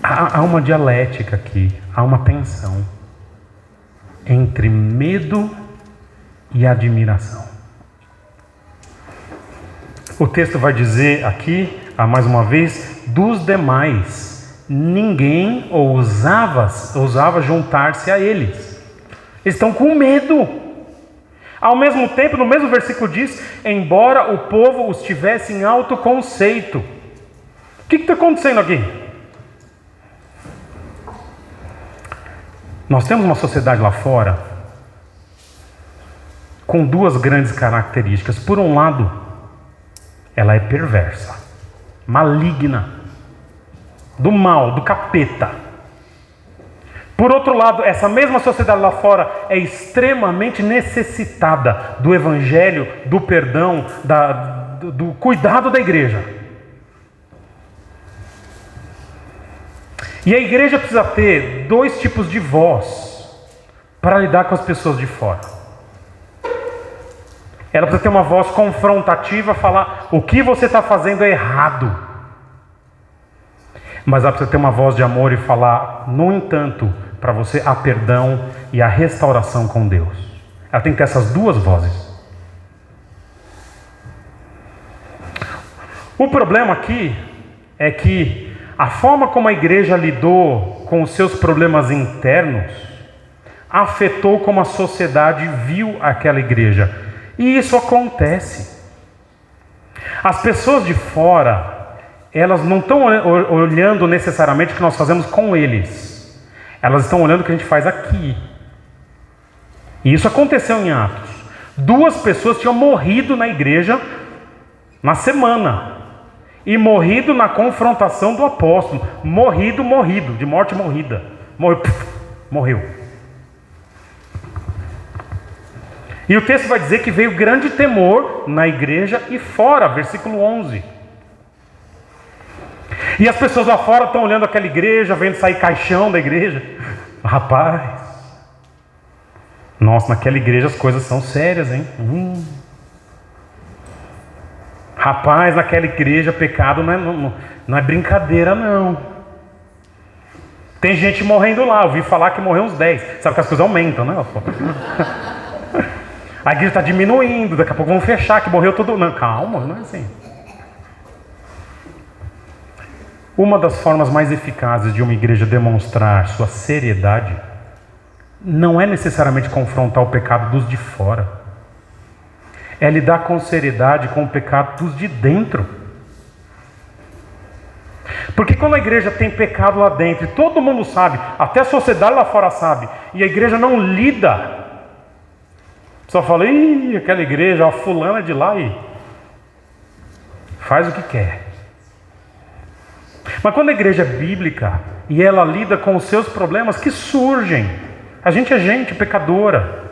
Há uma dialética aqui, há uma tensão entre medo e admiração. O texto vai dizer aqui, mais uma vez, dos demais, ninguém ousava juntar-se a eles. Eles estão com medo. Ao mesmo tempo, no mesmo versículo diz, embora o povo os tivesse em alto conceito. O que está acontecendo aqui? Nós temos uma sociedade lá fora com duas grandes características. Por um lado, ela é perversa, maligna, do mal, do capeta. Por outro lado, essa mesma sociedade lá fora é extremamente necessitada do evangelho, do perdão, do cuidado da igreja. E a igreja precisa ter dois tipos de voz para lidar com as pessoas de fora. Ela precisa ter uma voz confrontativa, falar o que você está fazendo é errado. Mas ela precisa ter uma voz de amor e falar, no entanto, para você há perdão e a restauração com Deus. Ela tem que ter essas duas vozes. O problema aqui é que a forma como a igreja lidou com os seus problemas internos afetou como a sociedade viu aquela igreja. E isso acontece. As pessoas de fora, elas não estão olhando necessariamente o que nós fazemos com eles. Elas estão olhando o que a gente faz aqui. E isso aconteceu em Atos. 2 pessoas tinham morrido na igreja na semana. E morrido na confrontação do apóstolo. Morrido, de morte morrida. Morreu. E o texto vai dizer que veio grande temor na igreja e fora, versículo 11. E as pessoas lá fora estão olhando aquela igreja, vendo sair caixão da igreja. Rapaz, nossa, naquela igreja as coisas são sérias, hein? Rapaz, naquela igreja pecado não é brincadeira, não. Tem gente morrendo lá, ouvi falar que morreu uns 10. Sabe que as coisas aumentam, né? A igreja está diminuindo, daqui a pouco vão fechar, que morreu todo... Não, calma, não é assim. Uma das formas mais eficazes de uma igreja demonstrar sua seriedade não é necessariamente confrontar o pecado dos de fora. É lidar com seriedade com o pecado dos de dentro. Porque quando a igreja tem pecado lá dentro, e todo mundo sabe, até a sociedade lá fora sabe, e a igreja não lida, só fala, ih, aquela igreja, a fulana de lá, e faz o que quer. Mas quando a igreja é bíblica, e ela lida com os seus problemas que surgem, a gente é gente pecadora.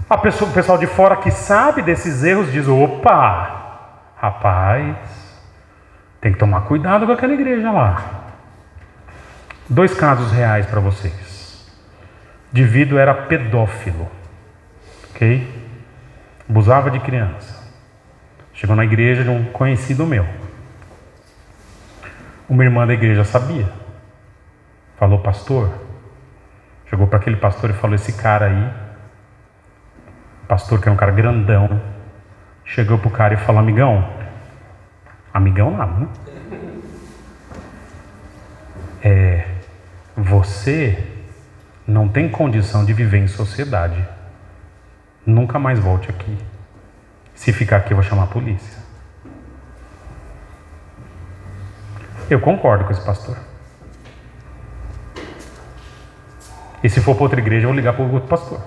O pessoal de fora que sabe desses erros diz, opa, rapaz, tem que tomar cuidado com aquela igreja lá. 2 casos reais para vocês. O indivíduo era pedófilo, ok? Abusava de criança. Chegou na igreja de um conhecido meu. Uma irmã da igreja sabia. Falou, pastor. Chegou para aquele pastor e falou, esse cara aí, pastor que é um cara grandão, chegou para o cara e falou, amigão nada, né? Você não tem condição de viver em sociedade. Nunca mais volte aqui. Se ficar aqui eu vou chamar a polícia. Eu concordo com esse pastor. E se for para outra igreja eu vou ligar para o outro pastor.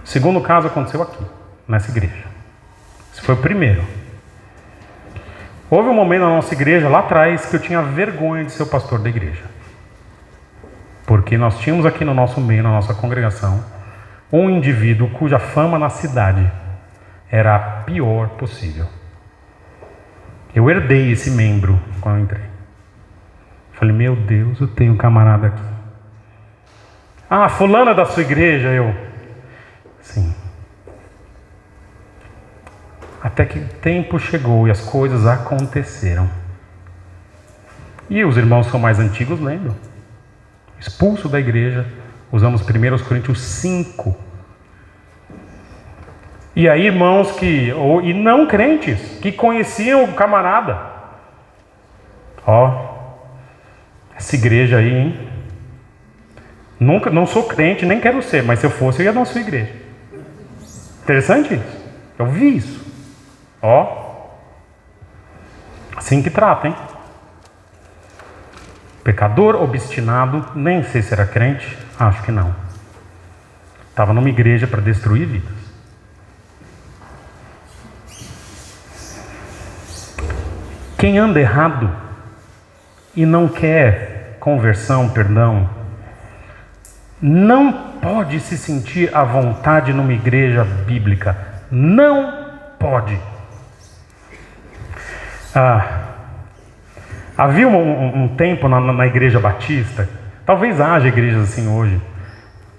O segundo caso aconteceu aqui, nessa igreja. Esse foi o primeiro. Houve um momento na nossa igreja, lá atrás, que eu tinha vergonha de ser o pastor da igreja. Porque nós tínhamos aqui no nosso meio, na nossa congregação, um indivíduo cuja fama na cidade era a pior possível. Eu herdei esse membro quando eu entrei. Falei, meu Deus, eu tenho um camarada aqui. Ah, fulana da sua igreja, eu... Sim. Até que o tempo chegou e as coisas aconteceram. E os irmãos são mais antigos, lembram? Expulso da igreja, usamos 1 Coríntios 5. E aí irmãos e não crentes, que conheciam o camarada. Essa igreja aí, hein? Não sou crente, nem quero ser, mas se eu fosse eu ia na sua igreja. Interessante isso. Eu vi isso. Assim que trata, hein? Pecador obstinado, nem sei se era crente, acho que não. Estava numa igreja para destruir vidas. Quem anda errado e não quer conversão, perdão, não pode se sentir à vontade numa igreja bíblica. Não pode. Havia um tempo na igreja batista, talvez haja igrejas assim hoje,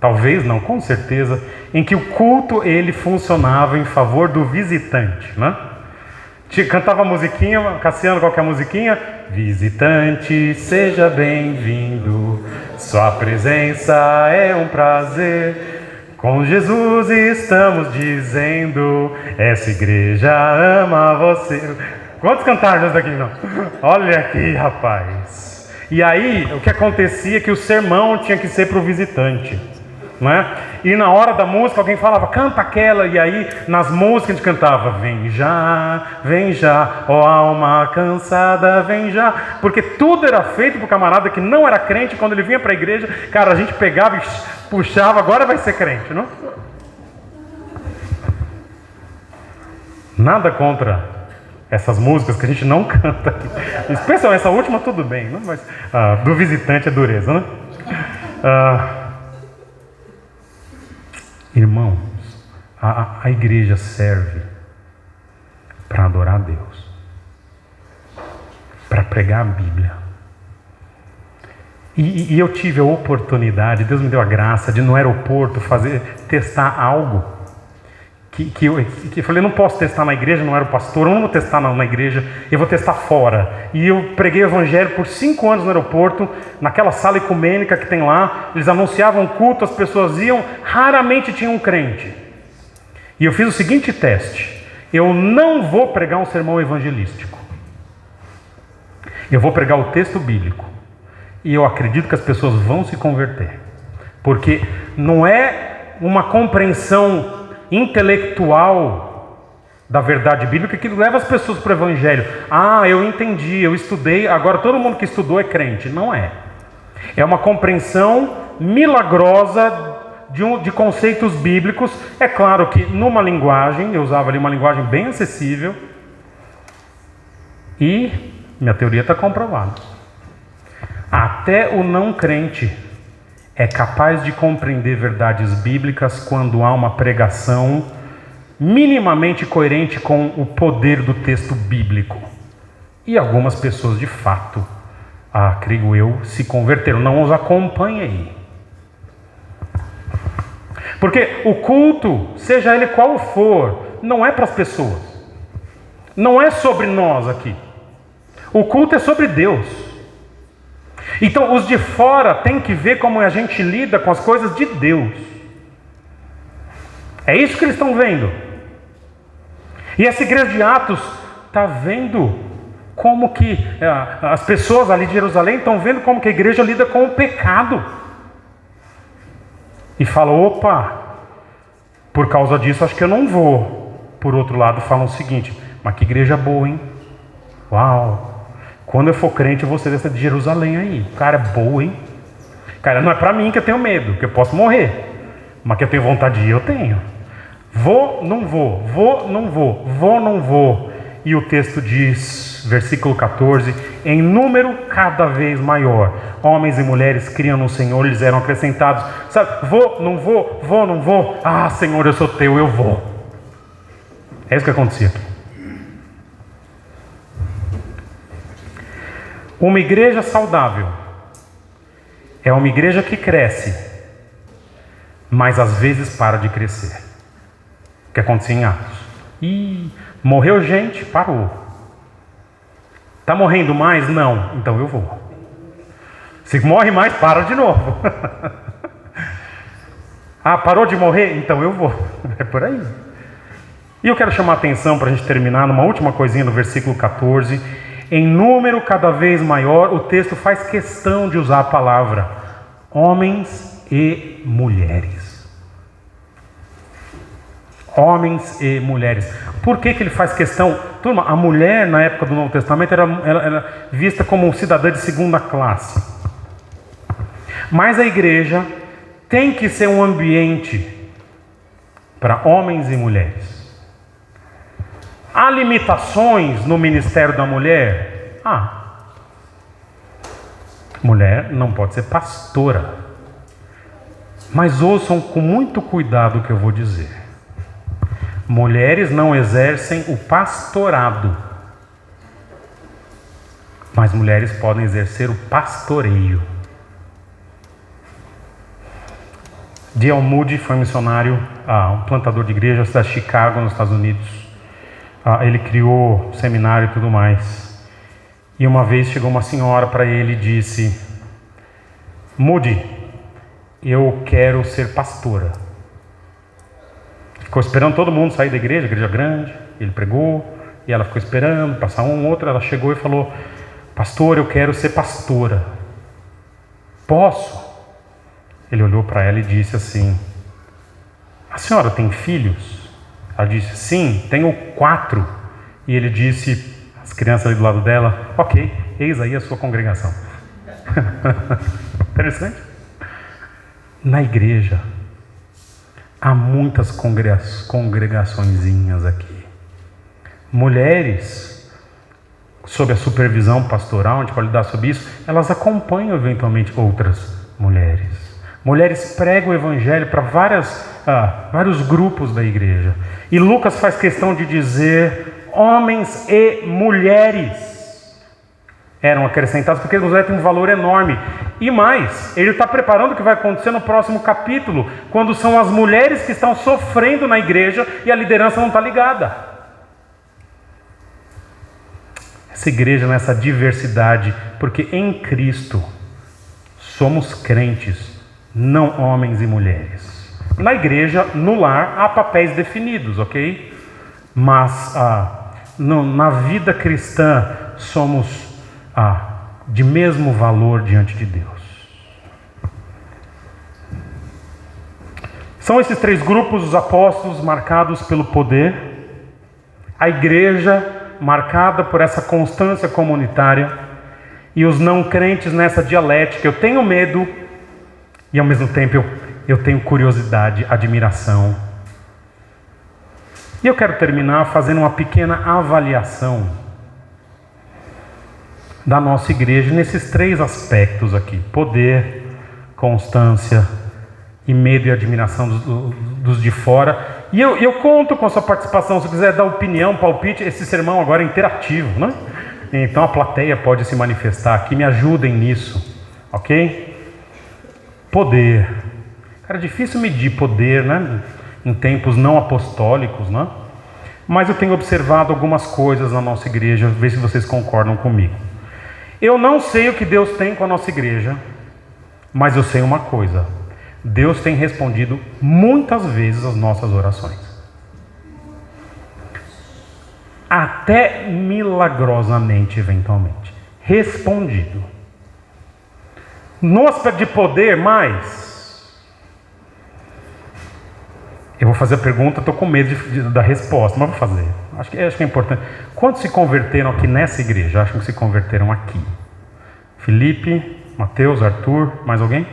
talvez não, com certeza, em que o culto ele funcionava em favor do visitante, né? Cantava a musiquinha, Cassiano, qual que é a musiquinha? Visitante, seja bem-vindo, sua presença é um prazer, com Jesus estamos dizendo, essa igreja ama você. Quantos cantaram isso daqui, não? Olha aqui, rapaz. E aí, o que acontecia é que o sermão tinha que ser para o visitante, não é? E na hora da música, alguém falava, canta aquela. E aí, nas músicas, a gente cantava, vem já, ó alma cansada, vem já. Porque tudo era feito para o camarada que não era crente. Quando ele vinha para a igreja, cara, a gente pegava e puxava, agora vai ser crente, não? Nada contra essas músicas que a gente não canta aqui. Especialmente essa última, tudo bem, né? Mas do visitante é dureza, né? Irmãos, a igreja serve para adorar a Deus, para pregar a Bíblia. E eu tive a oportunidade, Deus me deu a graça de no aeroporto testar algo que eu falei, não posso testar na igreja, não era o pastor, eu não vou testar na igreja, eu vou testar fora. E eu preguei o evangelho por 5 anos no aeroporto, naquela sala ecumênica que tem lá, eles anunciavam culto, as pessoas iam, raramente tinha um crente. E eu fiz o seguinte teste, eu não vou pregar um sermão evangelístico, eu vou pregar o texto bíblico, e eu acredito que as pessoas vão se converter, porque não é uma compreensão intelectual da verdade bíblica que leva as pessoas para o Evangelho. Ah, eu entendi, eu estudei, agora todo mundo que estudou é crente. Não é. É uma compreensão milagrosa de conceitos bíblicos. É claro que numa linguagem, eu usava ali uma linguagem bem acessível, e minha teoria está comprovada. Até o não crente é capaz de compreender verdades bíblicas quando há uma pregação minimamente coerente com o poder do texto bíblico. E algumas pessoas de fato, creio eu, se converteram. Não os acompanhei. Porque o culto, seja ele qual for, não é para as pessoas. Não é sobre nós aqui. O culto é sobre Deus. Então os de fora têm que ver como a gente lida com as coisas de Deus. É isso que eles estão vendo. E essa igreja de Atos está vendo como que as pessoas ali de Jerusalém estão vendo como que a igreja lida com o pecado. E fala, opa, por causa disso acho que eu não vou. Por outro lado falam o seguinte, mas que igreja boa, hein? Uau! Quando eu for crente eu vou ser dessa de Jerusalém aí. Cara, é boa, hein? Cara, não é pra mim que eu tenho medo, que eu posso morrer. Mas que eu tenho vontade de ir, eu tenho. Vou, não vou, vou, não vou, vou, não vou. E o texto diz, versículo 14, em número cada vez maior, homens e mulheres criam no Senhor, eles eram acrescentados. Sabe, vou, não vou, vou, não vou. Ah, Senhor, eu sou teu, eu vou. É isso que acontecia aqui. Uma igreja saudável é uma igreja que cresce, mas às vezes para de crescer. O que acontecia em Atos? Morreu gente, parou. Está morrendo mais? Não, então eu vou. Se morre mais, para de novo. Parou de morrer? Então eu vou. É por aí. E eu quero chamar a atenção para a gente terminar numa última coisinha no versículo 14. Em número cada vez maior, o texto faz questão de usar a palavra homens e mulheres. Homens e mulheres. Por que ele faz questão? Turma, a mulher na época do Novo Testamento era vista como um cidadã de segunda classe. Mas a igreja tem que ser um ambiente para homens e mulheres. Há limitações no ministério da mulher? Mulher não pode ser pastora. Mas ouçam com muito cuidado o que eu vou dizer. Mulheres não exercem o pastorado, mas mulheres podem exercer o pastoreio. D.L. Moody foi um missionário, um plantador de igreja na cidade de Chicago, nos Estados Unidos. Ele criou seminário e tudo mais. E uma vez chegou uma senhora para ele e disse: Moody, eu quero ser pastora. Ficou esperando todo mundo sair da igreja grande. Ele pregou, e ela ficou esperando, passar outro. Ela chegou e falou: pastor, eu quero ser pastora. Posso? Ele olhou para ela e disse assim: a senhora tem filhos? Ela disse: sim, tenho 4. E ele disse, as crianças ali do lado dela: ok, eis aí a sua congregação. Interessante. Na igreja há muitas congregaçõezinhas aqui. Mulheres, sob a supervisão pastoral, a gente pode lidar sobre isso, elas acompanham eventualmente outras mulheres. Mulheres pregam o evangelho para vários grupos da igreja. E Lucas faz questão de dizer homens e mulheres eram acrescentados, porque as mulheres têm um valor enorme. E mais, ele está preparando o que vai acontecer no próximo capítulo, quando são as mulheres que estão sofrendo na igreja e a liderança não está ligada. Essa igreja nessa diversidade, porque em Cristo somos crentes, não homens e mulheres. Na igreja, no lar, há papéis definidos, ok? Mas na vida cristã somos de mesmo valor diante de Deus. São esses 3 grupos, os apóstolos, marcados pelo poder. A igreja marcada por essa constância comunitária e os não crentes nessa dialética. Eu tenho medo e ao mesmo tempo eu tenho curiosidade, admiração. E eu quero terminar fazendo uma pequena avaliação da nossa igreja nesses 3 aspectos aqui: poder, constância e medo e admiração dos de fora. E eu conto com a sua participação. Se quiser dar opinião, palpite, esse sermão agora é interativo, né? Então a plateia pode se manifestar aqui, me ajudem nisso, ok? Poder. Cara, é difícil medir poder, né? Em tempos não apostólicos, né? Mas eu tenho observado algumas coisas na nossa igreja, ver se vocês concordam comigo. Eu não sei o que Deus tem com a nossa igreja, mas eu sei uma coisa: Deus tem respondido muitas vezes as nossas orações. Até milagrosamente, eventualmente. Respondido. No aspecto de poder, mais. Eu vou fazer a pergunta, estou com medo da resposta, mas vou fazer. Acho que é importante. Quantos se converteram aqui nessa igreja? Acham que se converteram aqui? Felipe, Mateus, Arthur, mais alguém?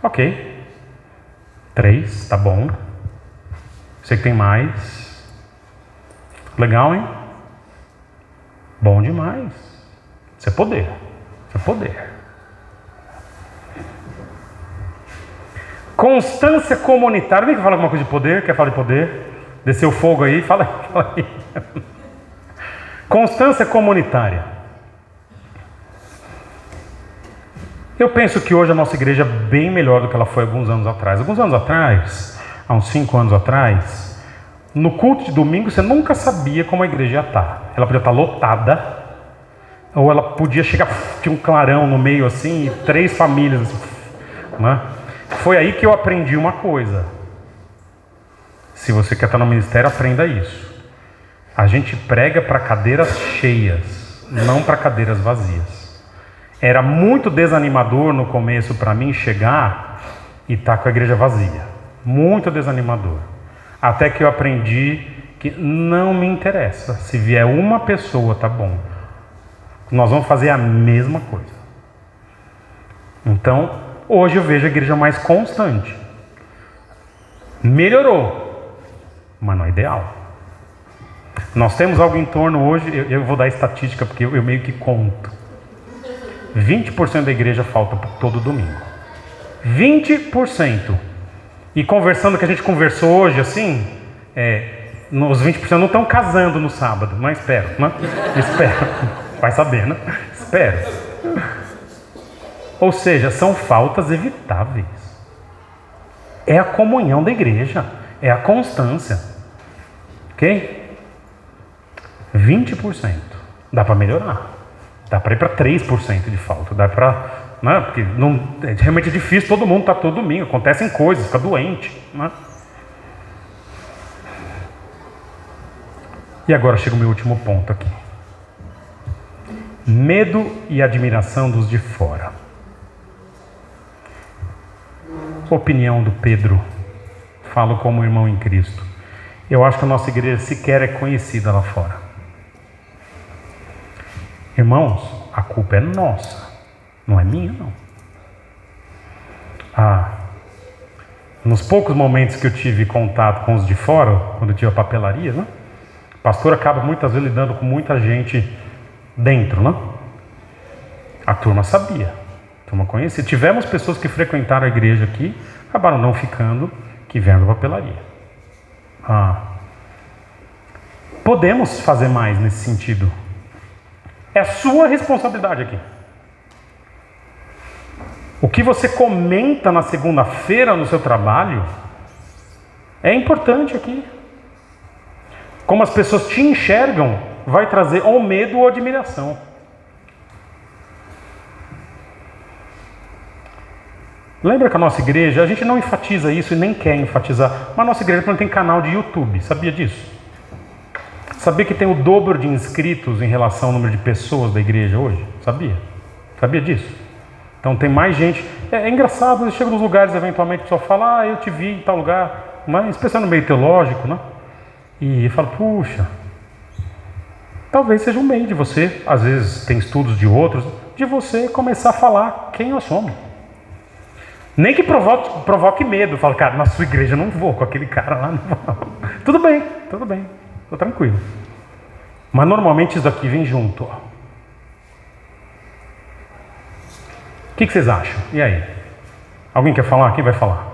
Ok. 3, tá bom. Sei que tem mais. Legal, hein? Bom demais. Isso é poder. Isso é poder. Constância comunitária. Alguém quer falar alguma coisa de poder? Quer falar de poder? Desceu o fogo aí? Fala aí. Constância comunitária. Eu penso que hoje a nossa igreja é bem melhor do que ela foi alguns anos atrás. Alguns anos atrás, há uns 5 anos atrás, no culto de domingo você nunca sabia como a igreja ia estar. Ela podia estar lotada, ou ela podia chegar, tinha um clarão no meio assim, e 3 famílias assim, né? Foi aí que eu aprendi uma coisa. Se você quer estar no ministério, aprenda isso. A gente prega para cadeiras cheias, não para cadeiras vazias. Era muito desanimador no começo para mim chegar e estar com a igreja vazia. Muito desanimador. Até que eu aprendi que não me interessa. Se vier uma pessoa, tá bom. Nós vamos fazer a mesma coisa. Então, hoje eu vejo a igreja mais constante. Melhorou, mas não é ideal. Nós temos algo em torno hoje, eu vou dar estatística porque eu meio que conto. 20% da igreja falta todo domingo. 20%. E conversando, que a gente conversou hoje, assim, os 20% não estão casando no sábado, mas espero, né? Espero. Vai saber, né? Espero. Ou seja, são faltas evitáveis. É a comunhão da igreja, é a constância. Ok? 20%. Dá para melhorar. Dá para ir para 3% de falta. Dá para, né? Porque não, é realmente difícil, todo mundo está todo domingo. Acontecem coisas, fica doente, né? E agora chega o meu último ponto aqui. Medo e admiração dos de fora. Opinião do Pedro. Falo como irmão em Cristo. Eu acho que a nossa igreja sequer é conhecida lá fora. Irmãos, a culpa é nossa. Não é minha, não. Nos poucos momentos que eu tive contato com os de fora, quando eu tive a papelaria, né? O pastor acaba muitas vezes lidando com muita gente dentro, né? A turma sabia. A turma conhecia. Tivemos pessoas que frequentaram a igreja aqui, acabaram não ficando, que vieram da papelaria. Podemos fazer mais nesse sentido. É a sua responsabilidade aqui. O que você comenta na segunda-feira no seu trabalho é importante aqui. Como as pessoas te enxergam, vai trazer ou medo ou admiração. Lembra que a nossa igreja, a gente não enfatiza isso e nem quer enfatizar, mas a nossa igreja não tem canal de YouTube, sabia disso? Sabia que tem o dobro de inscritos em relação ao número de pessoas da igreja hoje? Sabia? Sabia disso? Então tem mais gente. É engraçado, eu chego nos lugares, eventualmente, o pessoal fala, eu te vi em tal lugar, mas especialmente no meio teológico, né? E eu falo, puxa, talvez seja um meio de você, às vezes tem estudos de outros, de você começar a falar quem nós somos. Nem que provoque medo. Fala, cara, na sua igreja eu não vou, com aquele cara lá não vou. Tudo bem, estou tranquilo. Mas normalmente isso daqui vem junto. Ó. O que vocês acham? E aí? Alguém quer falar? Quem vai falar?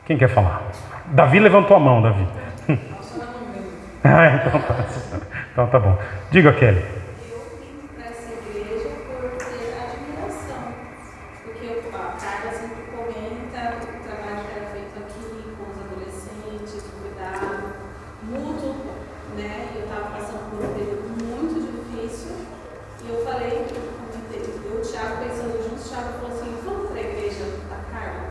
Quem quer falar? Davi levantou a mão, Davi. Então tá bom. Diga, Kelly. Eu vim para essa igreja por ter admiração, porque a Carla sempre comenta o trabalho que era feito aqui com os adolescentes, o cuidado mútuo, né? Eu estava passando por um período muito difícil e eu falei, o Thiago pensando junto, o Thiago falou assim, vamos para a igreja da Carla?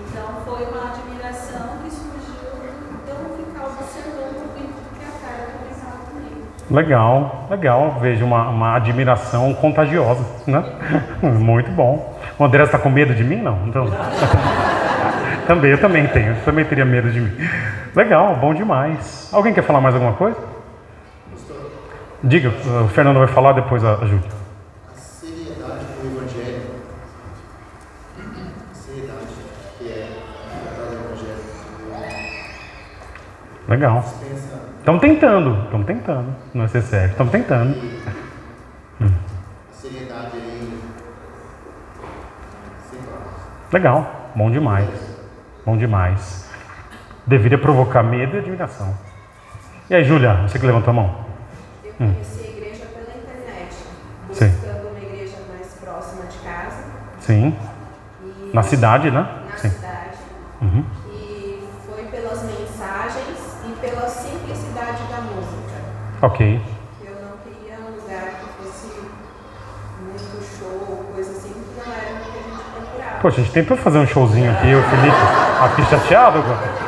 Então foi uma admiração que surgiu de eu ficar observando o que a Carla pensava comigo. Legal. Vejo uma admiração contagiosa, né? Muito bom. O André está com medo de mim? Não. Então... eu também tenho. Eu também teria medo de mim. Legal, bom demais. Alguém quer falar mais alguma coisa? Diga, o Fernando vai falar, depois a Júlia. A seriedade do Evangelho, a seriedade que é tratar do Evangelho. Legal. Estamos tentando, não é ser sério, estamos tentando. A seriedade aí, sem palavras. Legal, bom demais. Deveria provocar medo e admiração. E aí, Júlia, você que levantou a mão? Eu conheci a igreja pela internet, Sim. buscando uma igreja mais próxima de casa. Sim. E Na cidade, né? na Sim. cidade. Uhum. E foi pelas mensagens e pela simplicidade da música. Ok. Eu não queria um lugar que fosse muito show, coisa assim, que não era o que a gente procurava. Poxa, a gente tentou fazer um showzinho aqui, o Felipe, aqui chateado agora.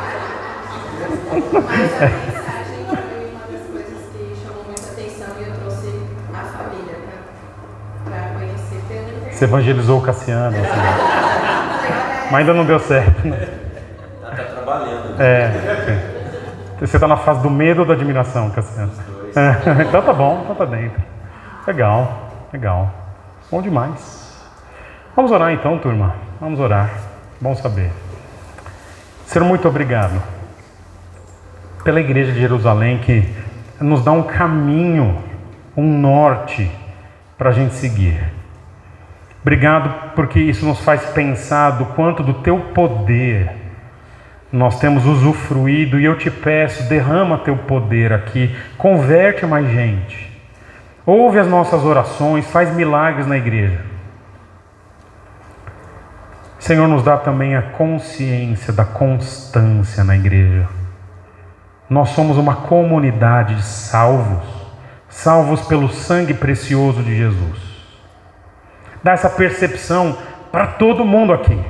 Mas a mensagem foi uma das coisas que chamou muita atenção e eu trouxe a família para conhecer pela internet. Você evangelizou o Cassiano, assim. Mas ainda não deu certo, né? Tá trabalhando. Sim. Você está na fase do medo ou da admiração, Cassiano? Então tá bom, então tá dentro. Legal. Bom demais. Vamos orar então, turma. Vamos orar. Bom saber. Senhor, muito obrigado pela Igreja de Jerusalém que nos dá um caminho, um norte para a gente seguir. Obrigado porque isso nos faz pensar do quanto do Teu poder nós temos usufruído, e eu te peço, derrama Teu poder aqui, converte mais gente, ouve as nossas orações, faz milagres na igreja. Senhor, nos dá também a consciência da constância na igreja. Nós somos uma comunidade de salvos pelo sangue precioso de Jesus. Dá essa percepção para todo mundo aqui.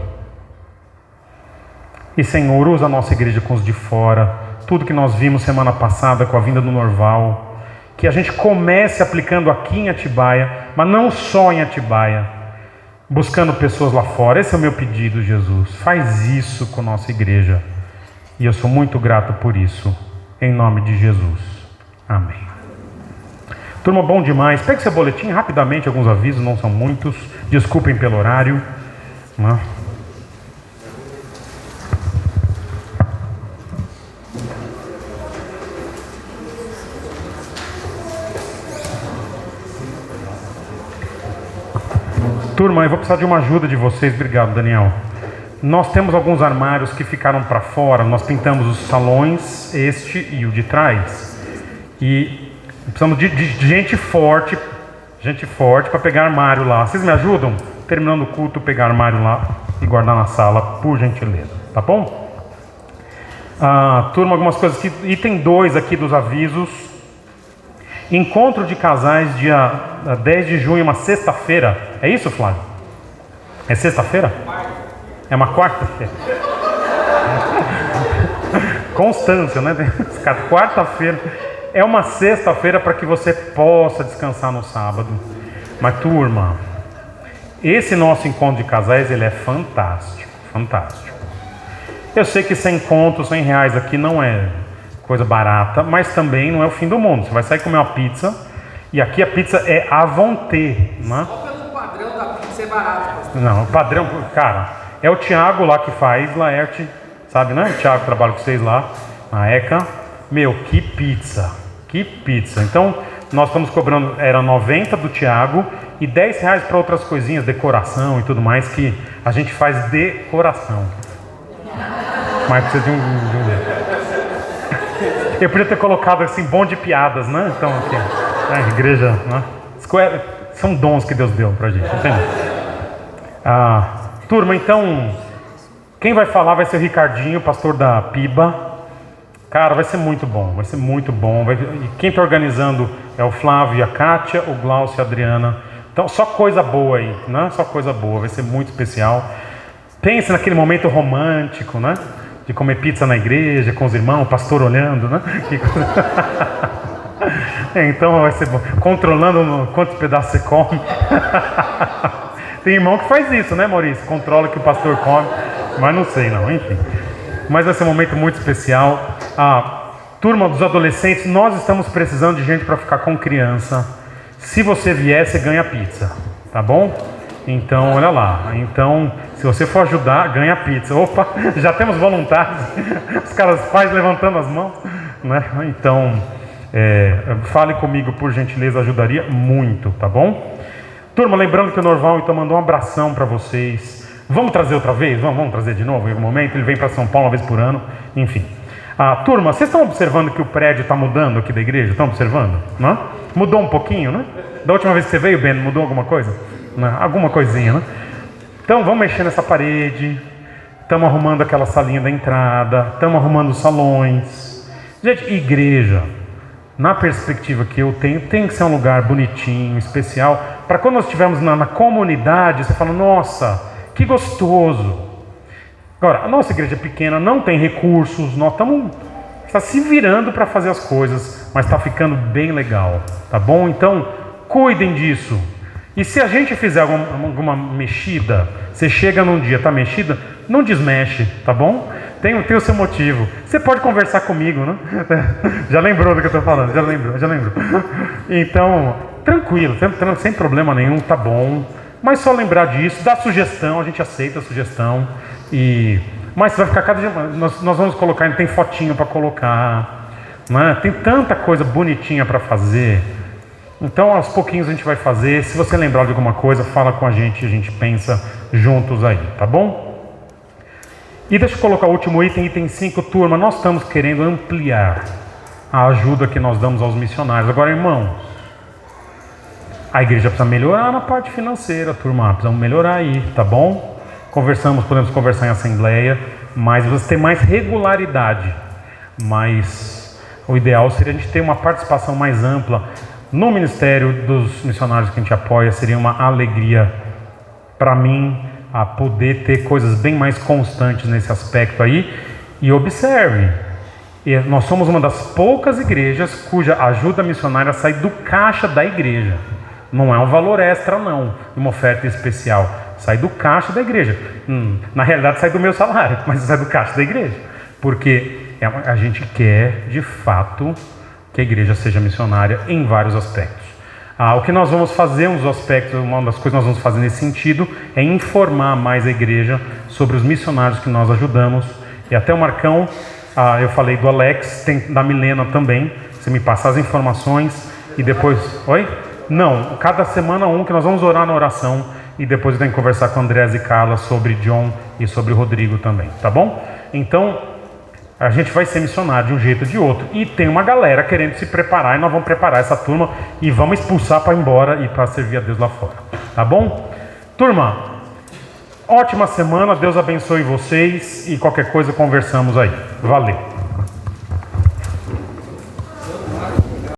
E Senhor, usa a nossa igreja com os de fora, tudo que nós vimos semana passada com a vinda do Norval, que a gente comece aplicando aqui em Atibaia, mas não só em Atibaia, buscando pessoas lá fora. Esse é o meu pedido, Jesus. Faz isso com a nossa igreja. E eu sou muito grato por isso. Em nome de Jesus. Amém. Turma, bom demais. Pegue seu boletim rapidamente, alguns avisos, não são muitos. Desculpem pelo horário. Turma, eu vou precisar de uma ajuda de vocês. Obrigado, Daniel. Nós temos alguns armários que ficaram para fora. Nós pintamos os salões, este e o de trás. E precisamos de gente forte para pegar armário lá. Vocês me ajudam? Terminando o culto, pegar armário lá e guardar na sala, por gentileza. Tá bom? Turma, algumas coisas aqui. Item 2 aqui dos avisos. Encontro de casais dia 10 de junho, uma sexta-feira. É isso, Flávio? É sexta-feira? É uma quarta-feira. Constância, né? Quarta-feira. É uma sexta-feira para que você possa descansar no sábado. Mas, turma, esse nosso encontro de casais, ele é fantástico. Eu sei que 100 contos, 100 reais aqui não é coisa barata, mas também não é o fim do mundo. Você vai sair comer uma pizza, E aqui a pizza é à vontade, né? Só pelo padrão da pizza é barato, pastor. Não, o padrão, cara, é o Thiago lá que faz, Laerte, sabe, né? O Thiago trabalha com vocês lá, na ECA. Meu, que pizza. Então, nós estamos cobrando, era 90 do Thiago e R$10 para outras coisinhas, decoração e tudo mais, que a gente faz decoração. Mas precisa de um... Eu podia ter colocado assim, bom de piadas, né? Então, aqui, igreja, né? São dons que Deus deu pra gente, entendeu? Turma, então, quem vai falar vai ser o Ricardinho, pastor da Piba. Cara, vai ser muito bom. E quem está organizando é o Flávio e a Kátia, o Glaucio e a Adriana. Então, só coisa boa aí, né? Só coisa boa, vai ser muito especial. Pense naquele momento romântico, né? De comer pizza na igreja, com os irmãos, o pastor olhando, né? Então vai ser bom. Controlando quantos pedaços você come. Tem irmão que faz isso, né, Maurício? Controla o que o pastor come, mas não sei não, enfim. Mas vai ser um momento muito especial. Turma dos adolescentes, nós estamos precisando de gente para ficar com criança. Se você vier, você ganha pizza, tá bom? Então, olha lá. Então, se você for ajudar, ganha pizza. Opa, já temos voluntários. Os caras pais levantando as mãos, né? Então, fale comigo, por gentileza, ajudaria muito, tá bom? Turma, lembrando que o Norval então mandou um abração para vocês. Vamos trazer outra vez? Vamos trazer de novo em algum momento? Ele vem para São Paulo uma vez por ano, enfim. Turma, vocês estão observando que o prédio está mudando aqui da igreja? Estão observando? Não? Mudou um pouquinho, né? Da última vez que você veio, Ben, mudou alguma coisa? Não, alguma coisinha, né? Então vamos mexer nessa parede. Estamos arrumando aquela salinha da entrada. Estamos arrumando os salões. Gente, igreja, na perspectiva que eu tenho, tem que ser um lugar bonitinho, especial, para quando nós estivermos na comunidade, você fala, nossa, que gostoso. Agora, a nossa igreja é pequena, não tem recursos, nós está se virando para fazer as coisas, mas está ficando bem legal, tá bom? Então, cuidem disso. E se a gente fizer alguma mexida, você chega num dia, tá mexida, não desmexe, tá bom? Tem o seu motivo. Você pode conversar comigo, né? Já lembrou do que eu estou falando? Já lembrou. Então, tranquilo, sem problema nenhum, tá bom. Mas só lembrar disso, dá sugestão, a gente aceita a sugestão. Mas vai ficar cada dia mais. Nós vamos colocar, tem fotinho para colocar, né? Tem tanta coisa bonitinha para fazer. Então aos pouquinhos a gente vai fazer. Se você lembrar de alguma coisa, fala com a gente pensa juntos aí, tá bom? E deixa eu colocar o último item 5, turma. Nós estamos querendo ampliar a ajuda que nós damos aos missionários. Agora, irmãos, a igreja precisa melhorar na parte financeira, turma. Precisamos melhorar aí, tá bom? Podemos conversar em assembleia, mas você ter mais regularidade. Mas o ideal seria a gente ter uma participação mais ampla no ministério dos missionários que a gente apoia. Seria uma alegria para mim a poder ter coisas bem mais constantes nesse aspecto aí. E observe, nós somos uma das poucas igrejas cuja ajuda missionária sai do caixa da igreja. Não é um valor extra não, uma oferta especial. Sai do caixa da igreja. Na realidade sai do meu salário, mas sai do caixa da igreja. Porque a gente quer, de fato, que a igreja seja missionária em vários aspectos. O que nós vamos fazer, uma das coisas que nós vamos fazer nesse sentido, é informar mais a igreja sobre os missionários que nós ajudamos. E até o Marcão, eu falei do Alex, tem da Milena também. Você me passa as informações e depois... Oi? Não, cada semana que nós vamos orar na oração e depois eu tenho que conversar com Andrés e Carla sobre John e sobre o Rodrigo também, tá bom? Então, a gente vai ser missionário de um jeito ou de outro. E tem uma galera querendo se preparar e nós vamos preparar essa turma e vamos expulsar para ir embora e para servir a Deus lá fora, tá bom? Turma, ótima semana, Deus abençoe vocês e qualquer coisa conversamos aí. Valeu!